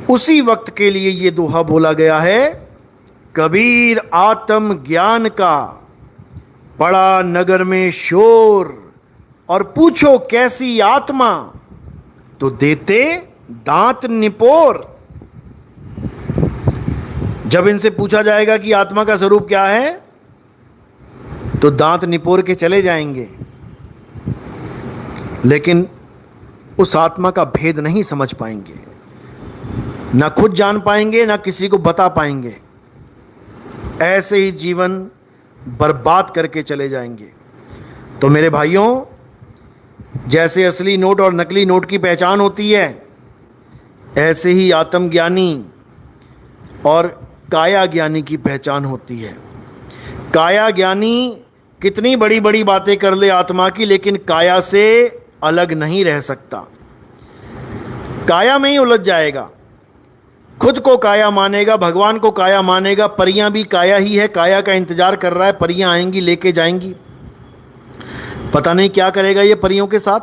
उसी वक्त के लिए ये दोहा बोला गया है, कबीर आत्म ज्ञान का पड़ा नगर में शोर, और पूछो कैसी आत्मा तो देते दांत निपोर। जब इनसे पूछा जाएगा कि आत्मा का स्वरूप क्या है, तो दांत निपोर के चले जाएंगे, लेकिन उस आत्मा का भेद नहीं समझ पाएंगे, ना खुद जान पाएंगे, ना किसी को बता पाएंगे। ऐसे ही जीवन बर्बाद करके चले जाएंगे। तो मेरे भाइयों, जैसे असली नोट और नकली नोट की पहचान होती है, ऐसे ही आत्मज्ञानी और काया ज्ञानी की पहचान होती है। काया ज्ञानी कितनी बड़ी बड़ी बातें कर ले आत्मा की, लेकिन काया से अलग नहीं रह सकता। काया में ही उलझ जाएगा, खुद को काया मानेगा, भगवान को काया मानेगा। परियां भी काया ही है, काया का इंतजार कर रहा है। परियां आएंगी, लेके जाएंगी। पता नहीं क्या करेगा ये परियों के साथ,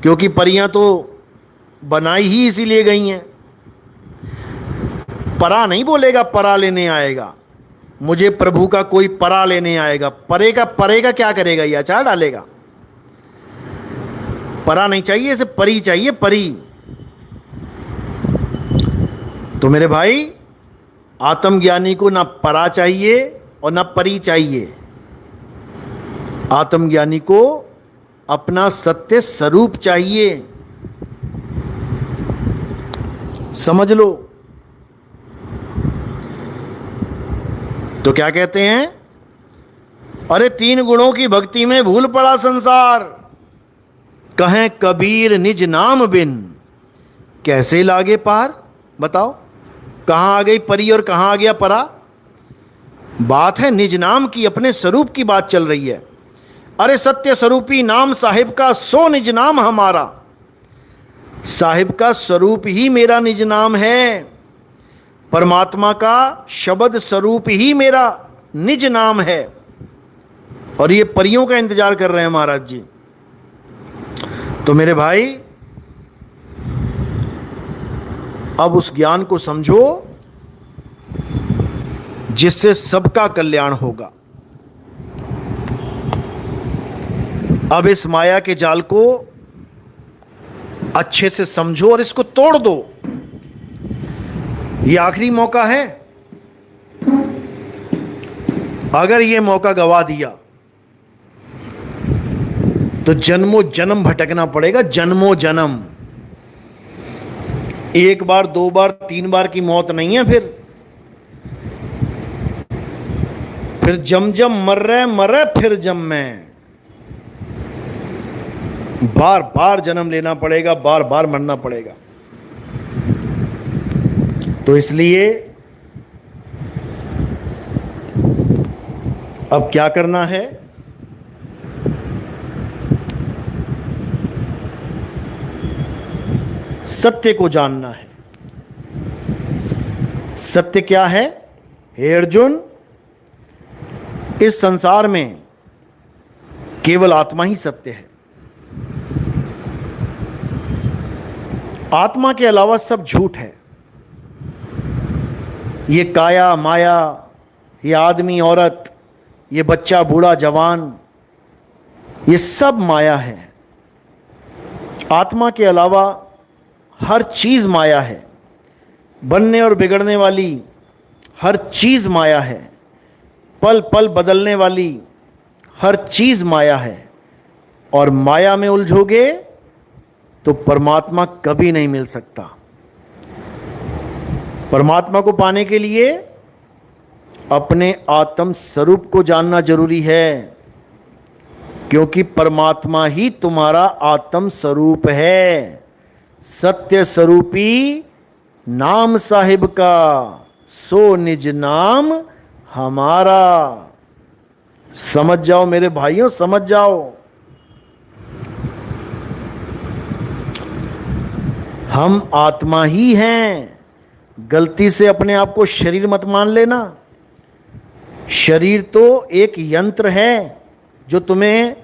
क्योंकि परियां तो बनाई ही इसीलिए गई हैं। परा नहीं बोलेगा, परा लेने आएगा। मुझे प्रभु का कोई परा लेने आएगा। परे का क्या करेगा, ये अचार डालेगा। परा नहीं चाहिए, इसे परी चाहिए, परी। तो मेरे भाई, आत्मज्ञानी को ना परा चाहिए और ना परी चाहिए। आत्मज्ञानी को अपना सत्य स्वरूप चाहिए, समझ लो। तो क्या कहते हैं, अरे 3 गुणों की भक्ति में भूल पड़ा संसार, कहें कबीर निज नाम बिन कैसे लागे पार। बताओ कहां आ गई परी और कहां आ गया परा। बात है निज नाम की, अपने स्वरूप की बात चल रही है। अरे सत्य स्वरूपी नाम साहिब का सो निज नाम हमारा। साहिब का स्वरूप ही मेरा निज नाम है, परमात्मा का शब्द स्वरूप ही मेरा निज नाम है। और ये परियों का इंतजार कर रहे हैं महाराज जी। तो मेरे भाई अब उस ज्ञान को समझो जिससे सबका कल्याण होगा। अब इस माया के जाल को अच्छे से समझो और इसको तोड़ दो। ये आखिरी मौका है। अगर ये मौका गवा दिया तो जन्मों जन्म भटकना पड़ेगा, जन्मों जन्म। 1 बार 2 बार 3 बार की मौत नहीं है। फिर जम जम मर्रे फिर जम में बार बार जन्म लेना पड़ेगा, बार बार मरना पड़ेगा। तो इसलिए अब क्या करना है, सत्य को जानना है। सत्य क्या है? हे अर्जुन, इस संसार में केवल आत्मा ही सत्य है। आत्मा के अलावा सब झूठ है। ये काया माया, ये आदमी औरत, ये बच्चा बूढ़ा जवान, ये सब माया है। आत्मा के अलावा हर चीज माया है। बनने और बिगड़ने वाली हर चीज माया है। पल पल बदलने वाली हर चीज माया है। और माया में उलझोगे तो परमात्मा कभी नहीं मिल सकता। परमात्मा को पाने के लिए अपने आत्म स्वरूप को जानना जरूरी है, क्योंकि परमात्मा ही तुम्हारा आत्म स्वरूप है। सत्य स्वरूपी नाम साहिब का सो निज नाम हमारा। समझ जाओ मेरे भाइयों, समझ जाओ। हम आत्मा ही हैं। गलती से अपने आप को शरीर मत मान लेना। शरीर तो एक यंत्र है जो तुम्हें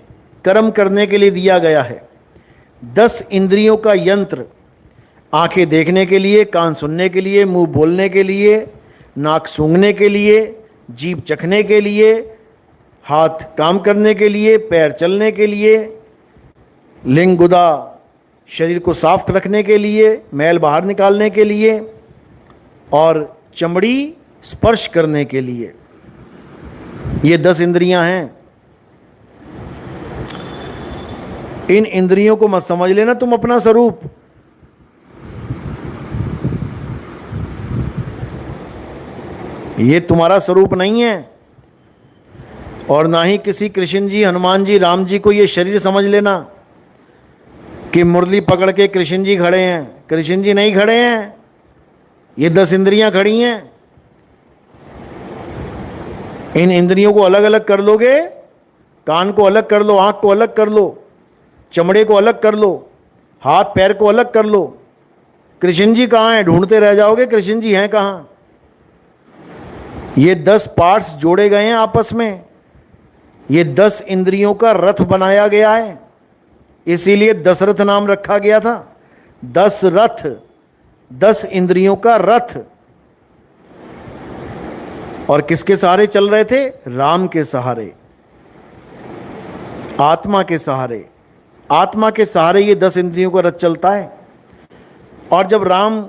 कर्म करने के लिए दिया गया है। 10 इंद्रियों का यंत्र, आंखें देखने के लिए, कान सुनने के लिए, मुंह बोलने के लिए, नाक सूंघने के लिए, जीभ चखने के लिए, हाथ काम करने के लिए, पैर चलने के लिए, लिंग गुदा शरीर को साफ रखने के लिए, मैल बाहर निकालने के लिए, और चमड़ी स्पर्श करने के लिए। ये 10 इंद्रियां हैं। इन इंद्रियों को मत समझ लेना तुम अपना स्वरूप। ये तुम्हारा स्वरूप नहीं है। और ना ही किसी कृष्ण जी, हनुमान जी, राम जी को ये शरीर समझ लेना कि मुरली पकड़ के कृष्ण जी खड़े हैं। कृष्ण जी नहीं खड़े हैं, ये 10 इंद्रियां खड़ी हैं। इन इंद्रियों को अलग अलग कर लोगे, कान को अलग कर लो, आंख को अलग कर लो, चमड़े को अलग कर लो, हाथ पैर को अलग कर लो, कृष्ण जी कहाँ हैं ढूंढते रह जाओगे। कृष्ण जी हैं कहाँ? ये 10 पार्ट्स जोड़े गए हैं आपस में। ये 10 इंद्रियों का रथ बनाया गया है, इसीलिए दशरथ नाम रखा गया था। 10 रथ, 10 इंद्रियों का रथ। और किसके सहारे चल रहे थे? राम के सहारे, आत्मा के सहारे। आत्मा के सहारे ये 10 इंद्रियों का रथ चलता है। और जब राम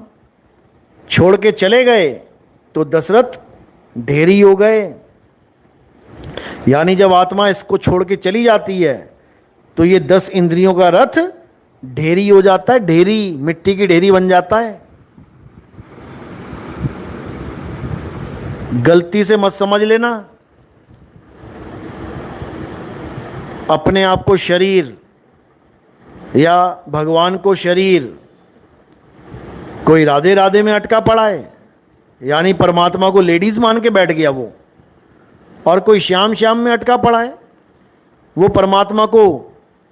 छोड़ के चले गए तो दशरथ ढेरी हो गए। यानी जब आत्मा इसको छोड़ के चली जाती है तो ये 10 इंद्रियों का रथ ढेरी हो जाता है। ढेरी, मिट्टी की ढेरी बन जाता है। गलती से मत समझ लेना अपने आप को शरीर या भगवान को शरीर। कोई राधे राधे में अटका पड़ा है, यानी परमात्मा को लेडीज मान के बैठ गया वो, और कोई श्याम श्याम में अटका पड़ा है, वो परमात्मा को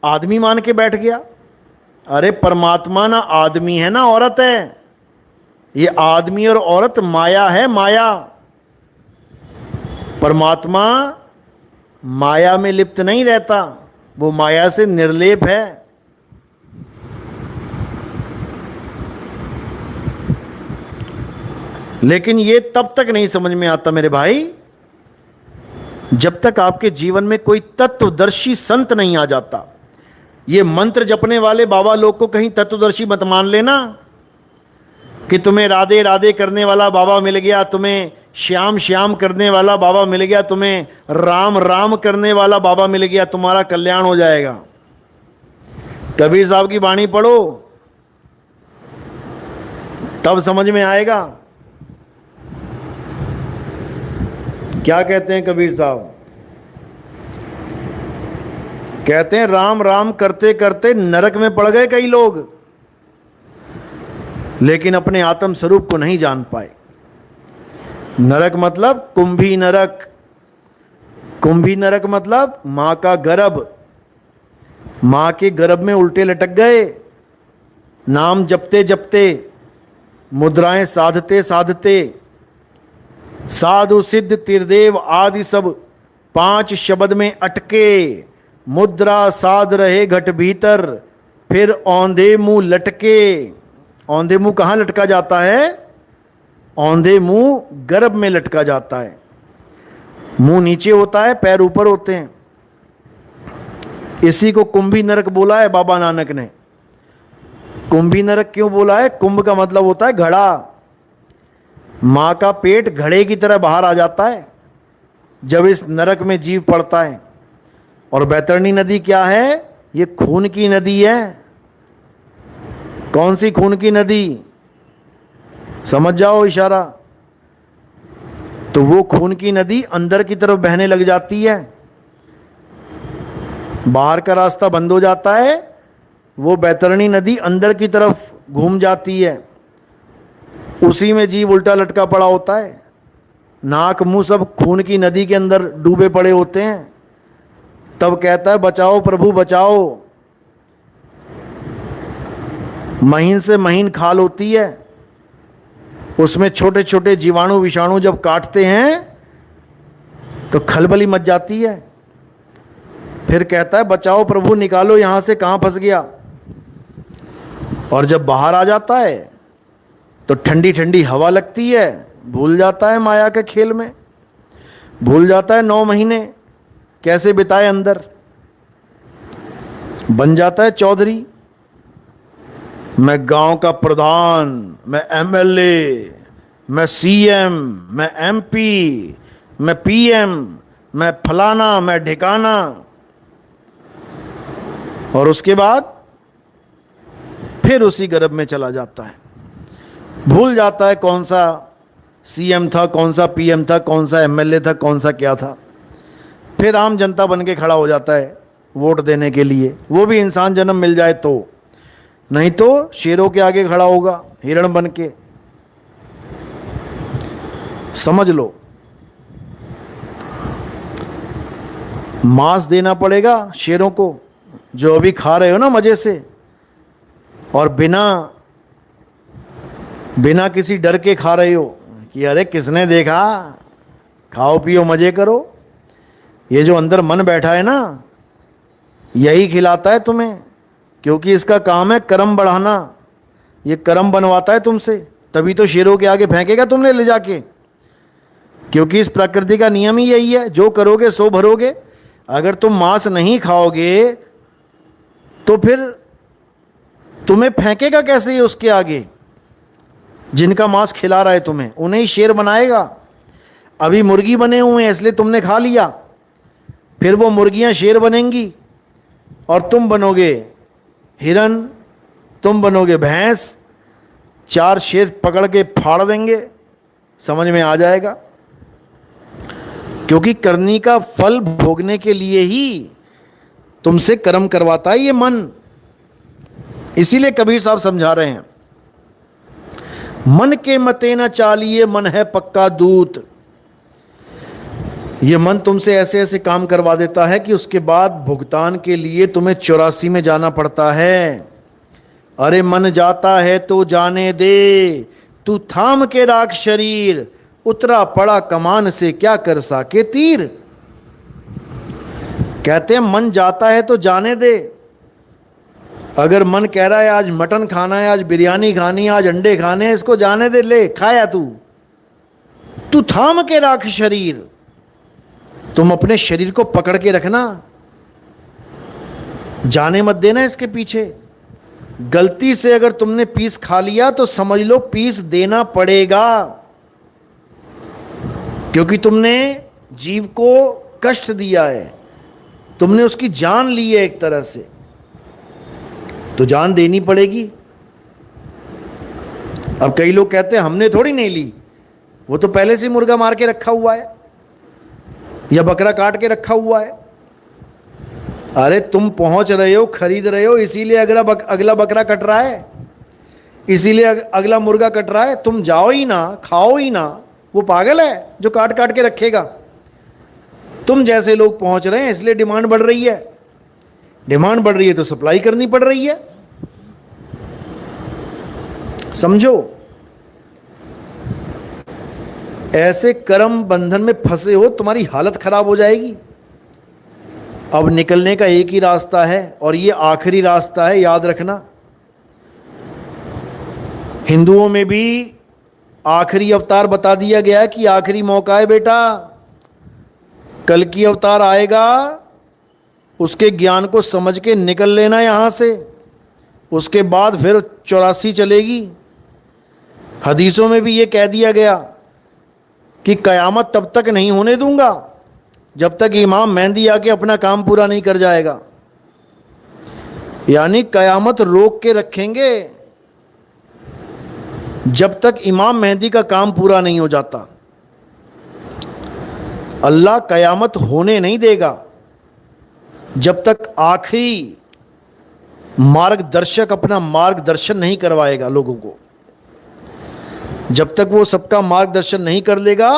आदमी मान के बैठ गया। अरे परमात्मा ना आदमी है ना औरत है, ये आदमी और औरत माया है, माया। परमात्मा माया में लिप्त नहीं रहता, वो माया से निर्लेप है। लेकिन ये तब तक नहीं समझ में आता मेरे भाई, जब तक आपके जीवन में कोई तत्वदर्शी संत नहीं आ जाता। ये मंत्र जपने वाले बाबा लोग को कहीं तत्वदर्शी मत मान लेना कि तुम्हें राधे राधे करने वाला बाबा मिल गया, तुम्हें श्याम श्याम करने वाला बाबा मिल गया, तुम्हें राम राम करने वाला बाबा मिल गया, तुम्हारा कल्याण हो जाएगा। कबीर साहब की वाणी पढ़ो, तब समझ में आएगा। क्या कहते हैं कबीर साहब? कहते हैं राम राम करते करते नरक में पड़ गए कई लोग, लेकिन अपने आत्म स्वरूप को नहीं जान पाए। नरक मतलब कुंभी नरक। कुंभी नरक मतलब मां का गर्भ। मां के गर्भ में उल्टे लटक गए, नाम जपते जपते, मुद्राएं साधते साधते, साधु सिद्ध त्रिदेव आदि सब 5 शब्द में अटके, मुद्रा साध रहे घट भीतर, फिर औंधे मुंह लटके। औंधे मुंह कहाँ लटका जाता है? औंधे मुंह गर्भ में लटका जाता है। मुंह नीचे होता है, पैर ऊपर होते हैं। इसी को कुंभी नरक बोला है बाबा नानक ने। कुंभी नरक क्यों बोला है? कुंभ का मतलब होता है घड़ा। मां का पेट घड़े की तरह बाहर आ जाता है जब इस नरक में जीव पड़ता है। और बैतरणी नदी क्या है? ये खून की नदी है। कौन सी खून की नदी? समझ जाओ इशारा। तो वो खून की नदी अंदर की तरफ बहने लग जाती है, बाहर का रास्ता बंद हो जाता है, वो बैतरणी नदी अंदर की तरफ घूम जाती है। उसी में जीव उल्टा लटका पड़ा होता है, नाक मुंह सब खून की नदी के अंदर डूबे पड़े होते हैं। तब कहता है बचाओ प्रभु बचाओ। महीन से महीन खाल होती है, उसमें छोटे छोटे जीवाणु विषाणु जब काटते हैं तो खलबली मच जाती है। फिर कहता है बचाओ प्रभु, निकालो यहां से, कहां फंस गया। और जब बाहर आ जाता है तो ठंडी ठंडी हवा लगती है, भूल जाता है माया के खेल में, भूल जाता है 9 महीने कैसे बिताए अंदर, बन जाता है चौधरी। मैं गांव का प्रधान, मैं एमएलए, मैं सीएम, मैं एमपी, मैं पीएम, मैं फलाना, मैं ढिकाना। और उसके बाद फिर उसी गर्भ में चला जाता है, भूल जाता है कौन सा सीएम था, कौन सा पीएम था, कौन सा एमएलए था, कौन सा क्या था। फिर आम जनता बन के खड़ा हो जाता है वोट देने के लिए, वो भी इंसान जन्म मिल जाए तो, नहीं तो शेरों के आगे खड़ा होगा हिरण बन के। समझ लो, मांस देना पड़ेगा शेरों को जो अभी खा रहे हो ना मजे से, और बिना किसी डर के खा रहे हो कि अरे किसने देखा, खाओ पियो मजे करो। ये जो अंदर मन बैठा है ना, यही खिलाता है तुम्हें, क्योंकि इसका काम है कर्म बढ़ाना। ये कर्म बनवाता है तुमसे, तभी तो शेरों के आगे फेंकेगा तुमने ले जाके, क्योंकि इस प्रकृति का नियम ही यही है, जो करोगे सो भरोगे। अगर तुम मांस नहीं खाओगे तो फिर तुम्हें फेंकेगा कैसे ये उसके आगे? जिनका मांस खिला रहा है तुम्हें, उन्हें ही शेर बनाएगा। अभी मुर्गी बने हुए हैं इसलिए तुमने खा लिया, फिर वो मुर्गियां शेर बनेंगी और तुम बनोगे हिरन, तुम बनोगे भैंस। 4 शेर पकड़ के फाड़ देंगे, समझ में आ जाएगा। क्योंकि करनी का फल भोगने के लिए ही तुमसे कर्म करवाता है ये मन। इसीलिए कबीर साहब समझा रहे हैं, मन के मते न चालिए, मन है पक्का दूत। ये मन तुमसे ऐसे ऐसे काम करवा देता है कि उसके बाद भुगतान के लिए तुम्हें 84 में जाना पड़ता है। अरे मन जाता है तो जाने दे, तू थाम के राख शरीर, उतरा पड़ा कमान से क्या कर सके तीर। कहते हैं मन जाता है तो जाने दे। अगर मन कह रहा है आज मटन खाना है, आज बिरयानी खानी है, आज अंडे खाने हैं, इसको जाने दे, ले खाया तू थाम के राख शरीर। तुम अपने शरीर को पकड़ के रखना, जाने मत देना इसके पीछे। गलती से अगर तुमने पीस खा लिया तो समझ लो पीस देना पड़ेगा, क्योंकि तुमने जीव को कष्ट दिया है, तुमने उसकी जान ली है एक तरह से, तो जान देनी पड़ेगी। अब कई लोग कहते हैं हमने थोड़ी नहीं ली, वो तो पहले से मुर्गा मार के रखा हुआ है या बकरा काट के रखा हुआ है। अरे तुम पहुंच रहे हो, खरीद रहे हो, इसीलिए अगला बकरा कट रहा है, इसीलिए अगला मुर्गा कट रहा है। तुम जाओ ही ना, खाओ ही ना, वो पागल है जो काट काट के रखेगा। तुम जैसे लोग पहुंच रहे हैं इसलिए डिमांड बढ़ रही है, डिमांड बढ़ रही है तो सप्लाई करनी पड़ रही है। समझो, ऐसे कर्म बंधन में फंसे हो तुम्हारी हालत खराब हो जाएगी। अब निकलने का एक ही रास्ता है और ये आखिरी रास्ता है, याद रखना। हिंदुओं में भी आखिरी अवतार बता दिया गया है कि आखिरी मौका है बेटा, कल की अवतार आएगा, उसके ज्ञान को समझ के निकल लेना यहां से, उसके बाद फिर 84 चलेगी। हदीसों में भी ये कह दिया गया कि कयामत तब तक नहीं होने दूंगा जब तक इमाम मेहंदी आके अपना काम पूरा नहीं कर जाएगा। यानी कयामत रोक के रखेंगे जब तक इमाम मेहंदी का काम पूरा नहीं हो जाता। अल्लाह कयामत होने नहीं देगा जब तक आखिरी मार्गदर्शक अपना मार्गदर्शन नहीं करवाएगा लोगों को। जब तक वो सबका मार्गदर्शन नहीं कर लेगा,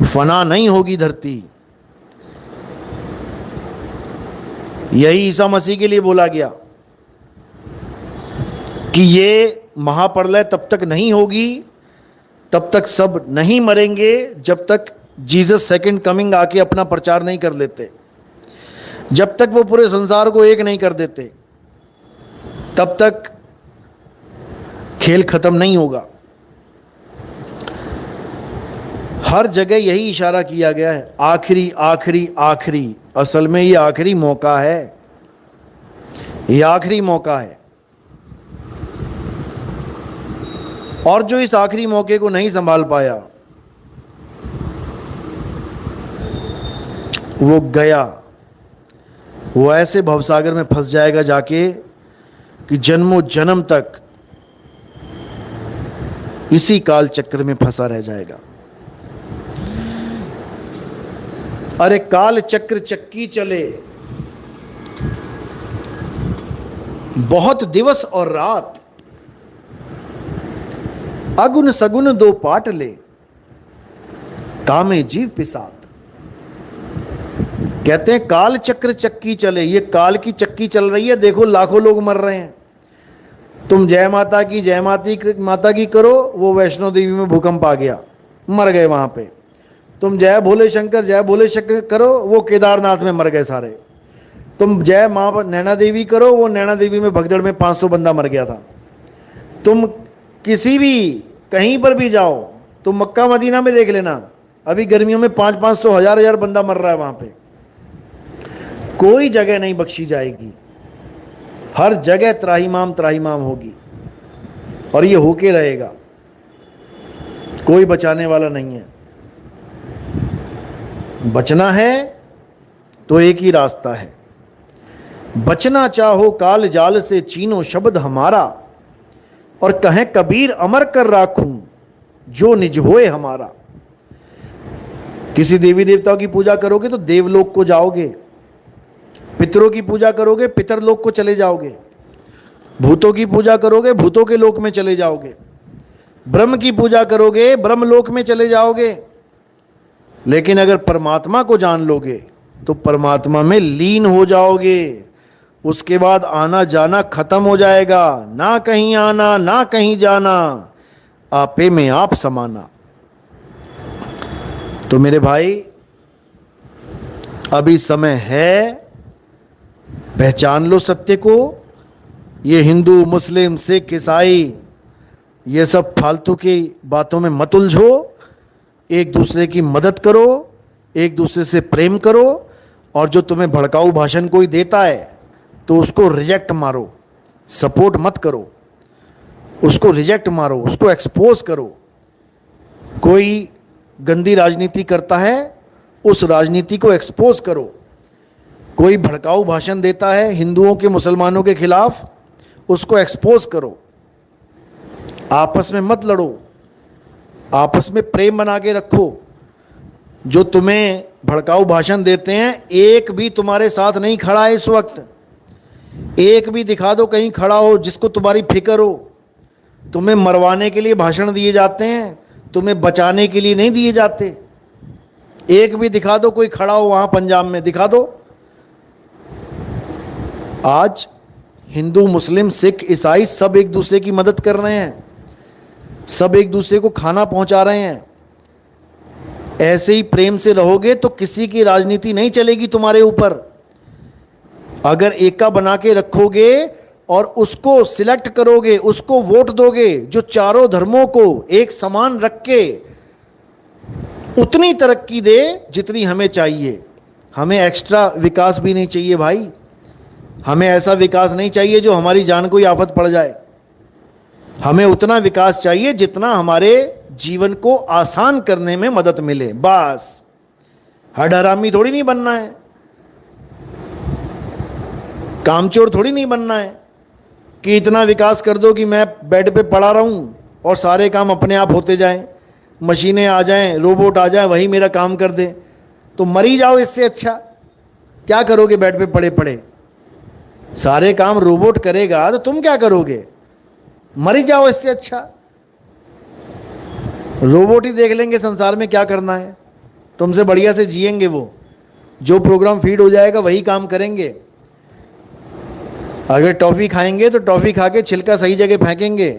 फना नहीं होगी धरती। यही ईसा मसीह के लिए बोला गया कि ये महाप्रलय तब तक नहीं होगी, तब तक सब नहीं मरेंगे जब तक जीसस सेकंड कमिंग आके अपना प्रचार नहीं कर लेते, जब तक वो पूरे संसार को एक नहीं कर देते, तब तक खेल खत्म नहीं होगा। हर जगह यही इशारा किया गया है, आखिरी आखिरी आखिरी। असल में ये आखिरी मौका है, ये आखिरी मौका है। और जो इस आखिरी मौके को नहीं संभाल पाया वो गया, वो ऐसे भवसागर में फंस जाएगा जाके कि जन्मों जन्म तक इसी काल चक्र में फंसा रह जाएगा। अरे काल चक्र चक्की चले, बहुत दिवस और रात, अगुन सगुन दो पाट ले, तामे जीव पिसात। कहते हैं काल चक्र चक्की चले, ये काल की चक्की चल रही है। देखो लाखों लोग मर रहे हैं। तुम जय माता की जय माता की करो, वो वैष्णो देवी में भूकंप आ गया, मर गए वहां पे। तुम जय भोले शंकर करो, वो केदारनाथ में मर गए सारे। तुम जय माँ नैना देवी करो, वो नैना देवी में भगदड़ में 500 बंदा मर गया था। तुम किसी भी कहीं पर भी जाओ, तुम मक्का मदीना में देख लेना, अभी गर्मियों में 500 हजार बंदा मर रहा है वहां पे। कोई जगह नहीं बख्शी जाएगी, हर जगह त्राहिमाम होगी और ये होके रहेगा, कोई बचाने वाला नहीं है। बचना है तो एक ही रास्ता है, बचना चाहो काल जाल से चीनो शब्द हमारा, और कहें कबीर अमर कर राखूं जो निज होए हमारा। किसी देवी देवताओं की पूजा करोगे तो देवलोक को जाओगे, पितरों की पूजा करोगे पितरलोक को चले जाओगे, भूतों की पूजा करोगे भूतों के लोक में चले जाओगे, ब्रह्म की पूजा करोगे ब्रह्मलोक में चले जाओगे। लेकिन अगर परमात्मा को जान लोगे तो परमात्मा में लीन हो जाओगे। उसके बाद आना जाना खत्म हो जाएगा, ना कहीं आना ना कहीं जाना, आपे में आप समाना। तो मेरे भाई, अभी समय है, पहचान लो सत्य को। ये हिंदू मुस्लिम सिख ईसाई ये सब फालतू की बातों में मत उलझो। एक दूसरे की मदद करो, एक दूसरे से प्रेम करो, और जो तुम्हें भड़काऊ भाषण कोई देता है तो उसको रिजेक्ट मारो, सपोर्ट मत करो, उसको रिजेक्ट मारो, उसको एक्सपोज करो। कोई गंदी राजनीति करता है उस राजनीति को एक्सपोज करो। कोई भड़काऊ भाषण देता है हिंदुओं के मुसलमानों के खिलाफ, उसको एक्सपोज करो। आपस में मत लड़ो, आपस में प्रेम बना के रखो। जो तुम्हें भड़काऊ भाषण देते हैं, एक भी तुम्हारे साथ नहीं खड़ा है इस वक्त। एक भी दिखा दो कहीं खड़ा हो जिसको तुम्हारी फिक्र हो। तुम्हें मरवाने के लिए भाषण दिए जाते हैं, तुम्हें बचाने के लिए नहीं दिए जाते। एक भी दिखा दो कोई खड़ा हो वहां पंजाब में, दिखा दो। आज हिंदू मुस्लिम सिख ईसाई सब एक दूसरे की मदद कर रहे हैं, सब एक दूसरे को खाना पहुंचा रहे हैं। ऐसे ही प्रेम से रहोगे तो किसी की राजनीति नहीं चलेगी तुम्हारे ऊपर। अगर एका बना के रखोगे और उसको सिलेक्ट करोगे, उसको वोट दोगे जो चारों धर्मों को एक समान रख के उतनी तरक्की दे जितनी हमें चाहिए। हमें एक्स्ट्रा विकास भी नहीं चाहिए भाई। हमें ऐसा विकास नहीं चाहिए जो हमारी जान को ही आफत पड़ जाए। हमें उतना विकास चाहिए जितना हमारे जीवन को आसान करने में मदद मिले। बस हडहरामी थोड़ी नहीं बनना है, कामचोर थोड़ी नहीं बनना है कि इतना विकास कर दो कि मैं बेड पे पड़ा रहूं और सारे काम अपने आप होते जाएं, मशीनें आ जाएं, रोबोट आ जाए वही मेरा काम कर दे। तो मरी जाओ, इससे अच्छा क्या करोगे? बेड पे पड़े पड़े सारे काम रोबोट करेगा तो तुम क्या करोगे? मरी जाओ, इससे अच्छा। रोबोट ही देख लेंगे संसार में क्या करना है, तुमसे बढ़िया से जिएंगे। वो जो प्रोग्राम फीड हो जाएगा वही काम करेंगे। अगर टॉफ़ी खाएंगे तो टॉफ़ी खा के छिलका सही जगह फेंकेंगे,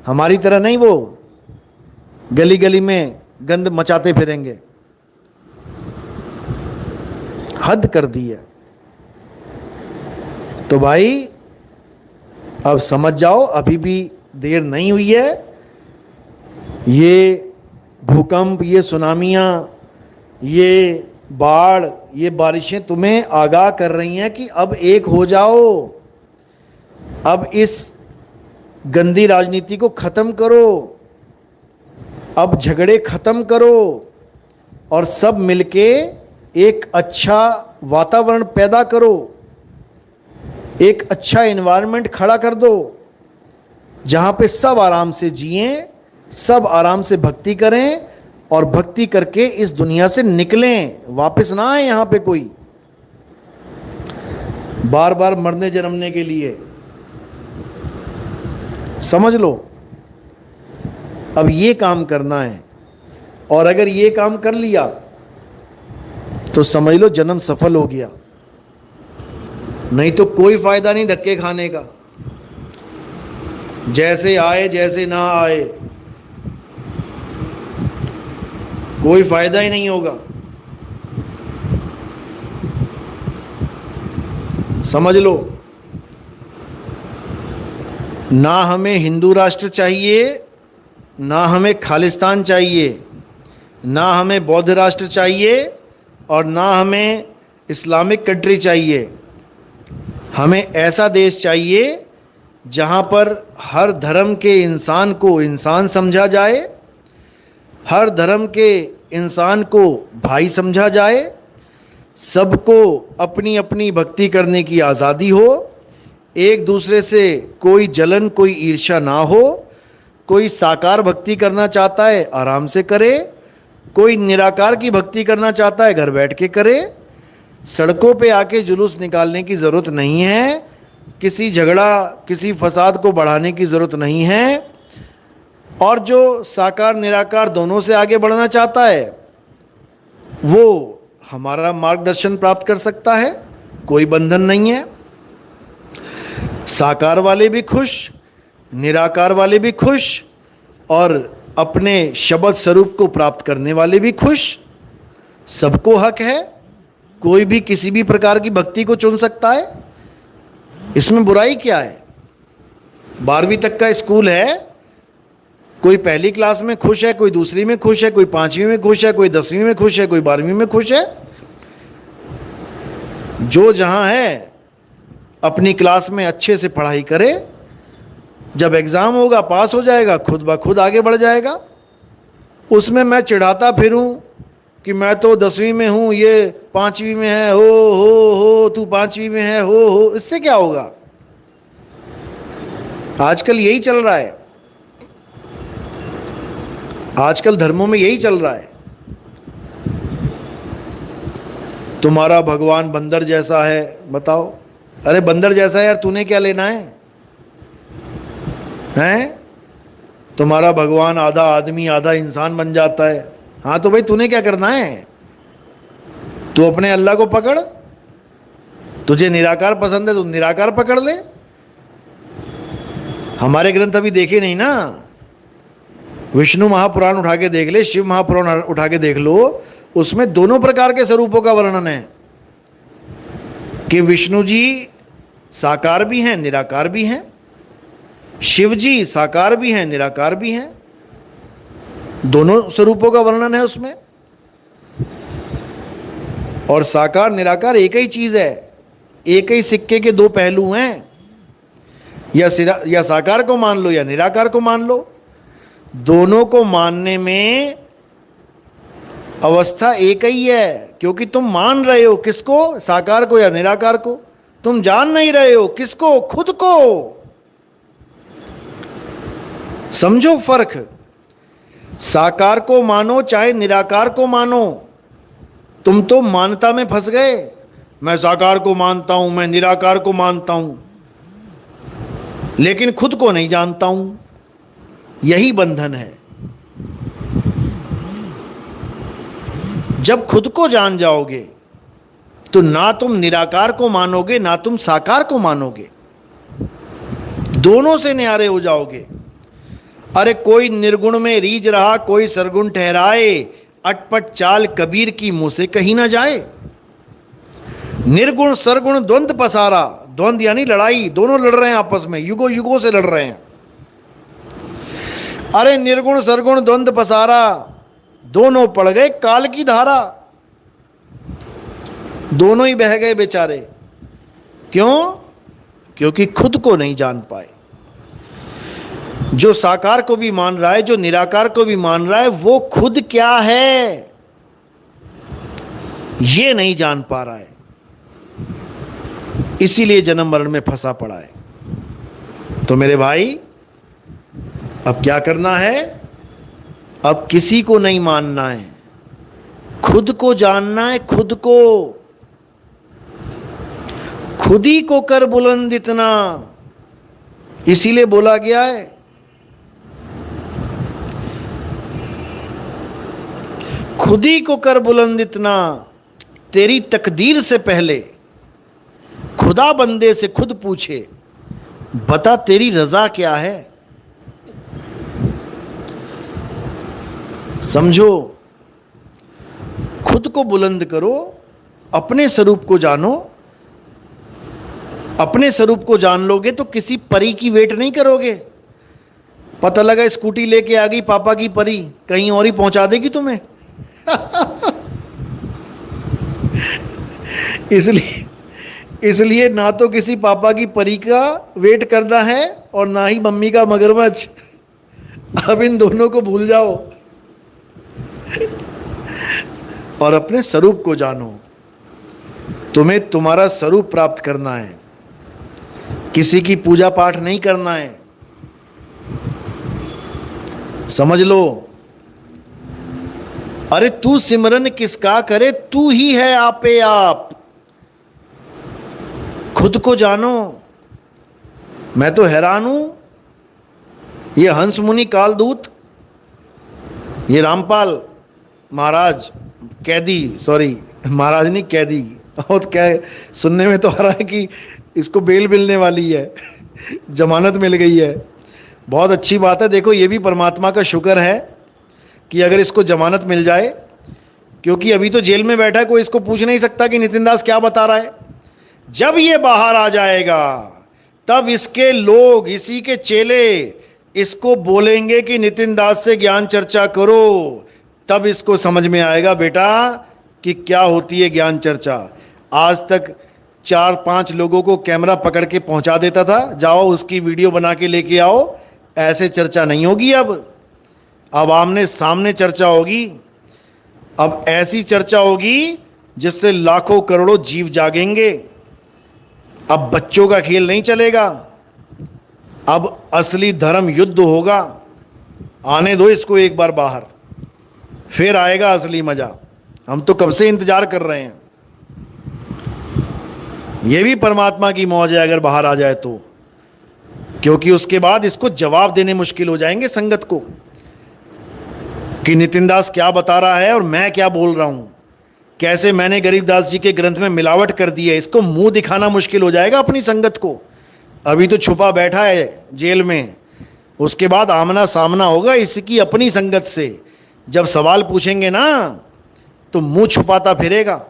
हमारी तरह नहीं वो गली गली में गंद मचाते फिरेंगे। हद कर दी है। तो भाई अब समझ जाओ, अभी भी देर नहीं हुई है। ये भूकंप, ये सुनामियाँ, ये बाढ़, ये बारिशें तुम्हें आगाह कर रही हैं कि अब एक हो जाओ। अब इस गंदी राजनीति को ख़त्म करो, अब झगड़े ख़त्म करो और सब मिलके एक अच्छा वातावरण पैदा करो, एक अच्छा एनवायरनमेंट खड़ा कर दो जहाँ पे सब आराम से जिएं, सब आराम से भक्ति करें और भक्ति करके इस दुनिया से निकलें, वापस ना आए यहाँ पे कोई बार बार मरने जन्मने के लिए। समझ लो, अब ये काम करना है और अगर ये काम कर लिया तो समझ लो जन्म सफल हो गया। नहीं तो कोई फायदा नहीं धक्के खाने का। जैसे आए जैसे ना आए कोई फायदा ही नहीं होगा। समझ लो, ना हमें हिंदू राष्ट्र चाहिए, ना हमें खालिस्तान चाहिए, ना हमें बौद्ध राष्ट्र चाहिए और ना हमें इस्लामिक कंट्री चाहिए। हमें ऐसा देश चाहिए जहाँ पर हर धर्म के इंसान को इंसान समझा जाए, हर धर्म के इंसान को भाई समझा जाए, सबको अपनी अपनी भक्ति करने की आज़ादी हो, एक दूसरे से कोई जलन कोई ईर्ष्या ना हो। कोई साकार भक्ति करना चाहता है आराम से करे, कोई निराकार की भक्ति करना चाहता है घर बैठ के करे, सड़कों पे आके जुलूस निकालने की ज़रूरत नहीं है, किसी झगड़ा किसी फसाद को बढ़ाने की ज़रूरत नहीं है। और जो साकार निराकार दोनों से आगे बढ़ना चाहता है वो हमारा मार्गदर्शन प्राप्त कर सकता है, कोई बंधन नहीं है। साकार वाले भी खुश, निराकार वाले भी खुश, और अपने शब्द स्वरूप को प्राप्त करने वाले भी खुश। सबको हक है, कोई भी किसी भी प्रकार की भक्ति को चुन सकता है, इसमें बुराई क्या है। 12वीं तक का स्कूल है, कोई पहली क्लास में खुश है, कोई दूसरी में खुश है, कोई 5वीं में खुश है, कोई 10वीं में खुश है, कोई 12वीं में खुश है। जो जहां है अपनी क्लास में अच्छे से पढ़ाई करे, जब एग्जाम होगा पास हो जाएगा, खुद ब खुद आगे बढ़ जाएगा। उसमें मैं चिढ़ाता फिरूं कि मैं तो 10वीं में हूं, ये 5वीं में है, हो तू 5वीं में है, हो, इससे क्या होगा। आजकल यही चल रहा है, आजकल धर्मों में यही चल रहा है। तुम्हारा भगवान बंदर जैसा है, बताओ। अरे बंदर जैसा है यार, तूने क्या लेना है, हैं? तुम्हारा भगवान आधा आदमी आधा इंसान बन जाता है। हाँ तो भाई तूने क्या करना है, तू अपने अल्लाह को पकड़। तुझे निराकार पसंद है तो निराकार पकड़ ले। हमारे ग्रंथ अभी देखे नहीं ना, विष्णु महापुराण उठा के देख ले, शिव महापुराण उठा के देख लो, उसमें दोनों प्रकार के स्वरूपों का वर्णन है कि विष्णु जी साकार भी हैं निराकार भी हैं, शिव जी साकार भी हैं निराकार भी हैं, दोनों स्वरूपों का वर्णन है उसमें। और साकार निराकार एक ही चीज है, एक ही सिक्के के दो पहलू हैं। या साकार को मान लो या निराकार को मान लो, दोनों को मानने में अवस्था एक ही है, क्योंकि तुम मान रहे हो किसको, साकार को या निराकार को। तुम जान नहीं रहे हो किसको, खुद को। समझो फर्क, साकार को मानो चाहे निराकार को मानो, तुम तो मानता में फंस गए। मैं साकार को मानता हूं, मैं निराकार को मानता हूं, लेकिन खुद को नहीं जानता हूं। यही बंधन है। जब खुद को जान जाओगे तो ना तुम निराकार को मानोगे ना तुम साकार को मानोगे, दोनों से न्यारे हो जाओगे। अरे कोई निर्गुण में रीझ रहा कोई सरगुण ठहराए, अटपट चाल कबीर की मुंह से कहीं ना जाए। निर्गुण सरगुण द्वंद्व पसारा, द्वंद्व यानी लड़ाई, दोनों लड़ रहे हैं आपस में, युगों युगों से लड़ रहे हैं। अरे निर्गुण सरगुण द्वंद्व पसारा, दोनों पड़ गए काल की धारा, दोनों ही बह गए बेचारे। क्यों? क्योंकि खुद को नहीं जान पाए। जो साकार को भी मान रहा है, जो निराकार को भी मान रहा है, वो खुद क्या है ये नहीं जान पा रहा है, इसीलिए जन्म मरण में फंसा पड़ा है। तो मेरे भाई अब क्या करना है, अब किसी को नहीं मानना है, खुद को जानना है। खुद को, खुद ही को कर बुलंद इतना, इसीलिए बोला गया है खुद ही को कर बुलंद इतना, तेरी तकदीर से पहले खुदा बंदे से खुद पूछे, बता तेरी रजा क्या है। समझो, खुद को बुलंद करो, अपने स्वरूप को जानो। अपने स्वरूप को जान लोगे तो किसी परी की वेट नहीं करोगे। पता लगा स्कूटी लेके आ गई पापा की परी, कहीं और ही पहुंचा देगी तुम्हें। इसलिए ना तो किसी पापा की परी का वेट करना है और ना ही मम्मी का मगरमच्छ। अब इन दोनों को भूल जाओ और अपने स्वरूप को जानो। तुम्हें तुम्हारा स्वरूप प्राप्त करना है, किसी की पूजा पाठ नहीं करना है। समझ लो, अरे तू सिमरन किसका करे, तू ही है आपे आप, खुद को जानो। मैं तो हैरान हूं, ये हंस मुनि कालदूत, ये रामपाल महाराज कैदी, सॉरी महाराज नहीं कैदी, और क्या सुनने में तो आ रहा है कि इसको बेल मिलने वाली है, जमानत मिल गई है। बहुत अच्छी बात है। देखो ये भी परमात्मा का शुक्र है कि अगर इसको जमानत मिल जाए, क्योंकि अभी तो जेल में बैठा है, कोई इसको पूछ नहीं सकता कि नितिन दास क्या बता रहा है। जब ये बाहर आ जाएगा तब इसके लोग, इसी के चेले इसको बोलेंगे कि नितिन दास से ज्ञान चर्चा करो, तब इसको समझ में आएगा बेटा कि क्या होती है ज्ञान चर्चा। आज तक 4-5 लोगों को कैमरा पकड़ के पहुंचा देता था, जाओ उसकी वीडियो बना के लेके आओ, ऐसे चर्चा नहीं होगी। अब आमने सामने चर्चा होगी। अब ऐसी चर्चा होगी जिससे लाखों करोड़ों जीव जागेंगे। अब बच्चों का खेल नहीं चलेगा, अब असली धर्म युद्ध होगा। आने दो इसको एक बार बाहर, फिर आएगा असली मजा। हम तो कब से इंतजार कर रहे हैं। यह भी परमात्मा की मौज है अगर बाहर आ जाए तो, क्योंकि उसके बाद इसको जवाब देने मुश्किल हो जाएंगे संगत को कि नितिन दास क्या बता रहा है और मैं क्या बोल रहा हूं, कैसे मैंने गरीबदास जी के ग्रंथ में मिलावट कर दी है। इसको मुंह दिखाना मुश्किल हो जाएगा अपनी संगत को। अभी तो छुपा बैठा है जेल में, उसके बाद आमना सामना होगा इसकी अपनी संगत से। जब सवाल पूछेंगे ना तो मुंह छुपाता फिरेगा।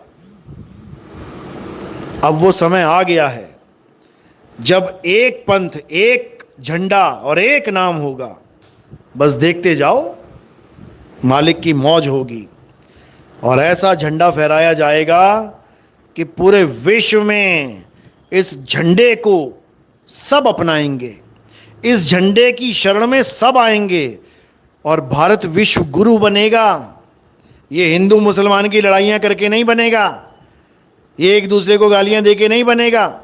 अब वो समय आ गया है जब एक पंथ, एक झंडा और एक नाम होगा। बस देखते जाओ, मालिक की मौज होगी और ऐसा झंडा फहराया जाएगा कि पूरे विश्व में इस झंडे को सब अपनाएंगे, इस झंडे की शरण में सब आएंगे और भारत विश्व गुरु बनेगा। ये हिंदू मुसलमान की लड़ाइयां करके नहीं बनेगा, ये एक दूसरे को गालियां देके नहीं बनेगा,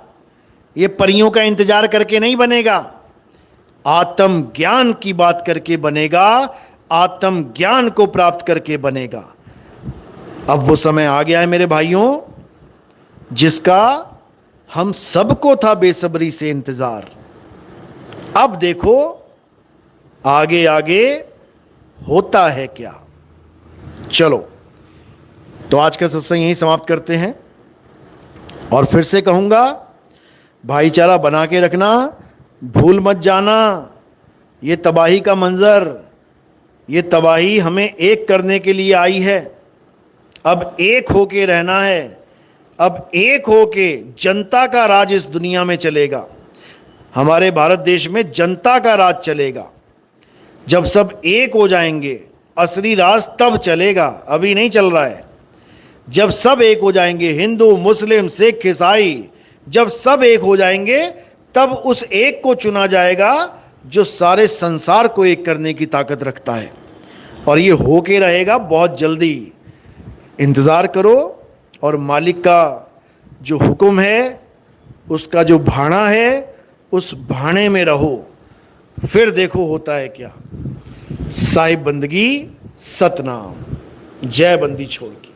ये परियों का इंतजार करके नहीं बनेगा। आत्म ज्ञान की बात करके बनेगा, आत्म ज्ञान को प्राप्त करके बनेगा। अब वो समय आ गया है मेरे भाइयों जिसका हम सबको था बेसब्री से इंतजार। अब देखो आगे आगे होता है क्या। चलो तो आज का सत्संग यहीं समाप्त करते हैं और फिर से कहूंगा, भाईचारा बना के रखना, भूल मत जाना। ये तबाही का मंजर, ये तबाही हमें एक करने के लिए आई है। अब एक होके रहना है, अब एक होके जनता का राज इस दुनिया में चलेगा। हमारे भारत देश में जनता का राज चलेगा। जब सब एक हो जाएंगे असली राज तब चलेगा, अभी नहीं चल रहा है। जब सब एक हो जाएंगे, हिंदू मुस्लिम सिख ईसाई, जब सब एक हो जाएंगे तब उस एक को चुना जाएगा जो सारे संसार को एक करने की ताकत रखता है। और ये होके रहेगा बहुत जल्दी। इंतज़ार करो और मालिक का जो हुक्म है, उसका जो भाना है, उस भाने में रहो, फिर देखो होता है क्या। साहिब बंदगी सतनाम। जय बंदी छोड़ की।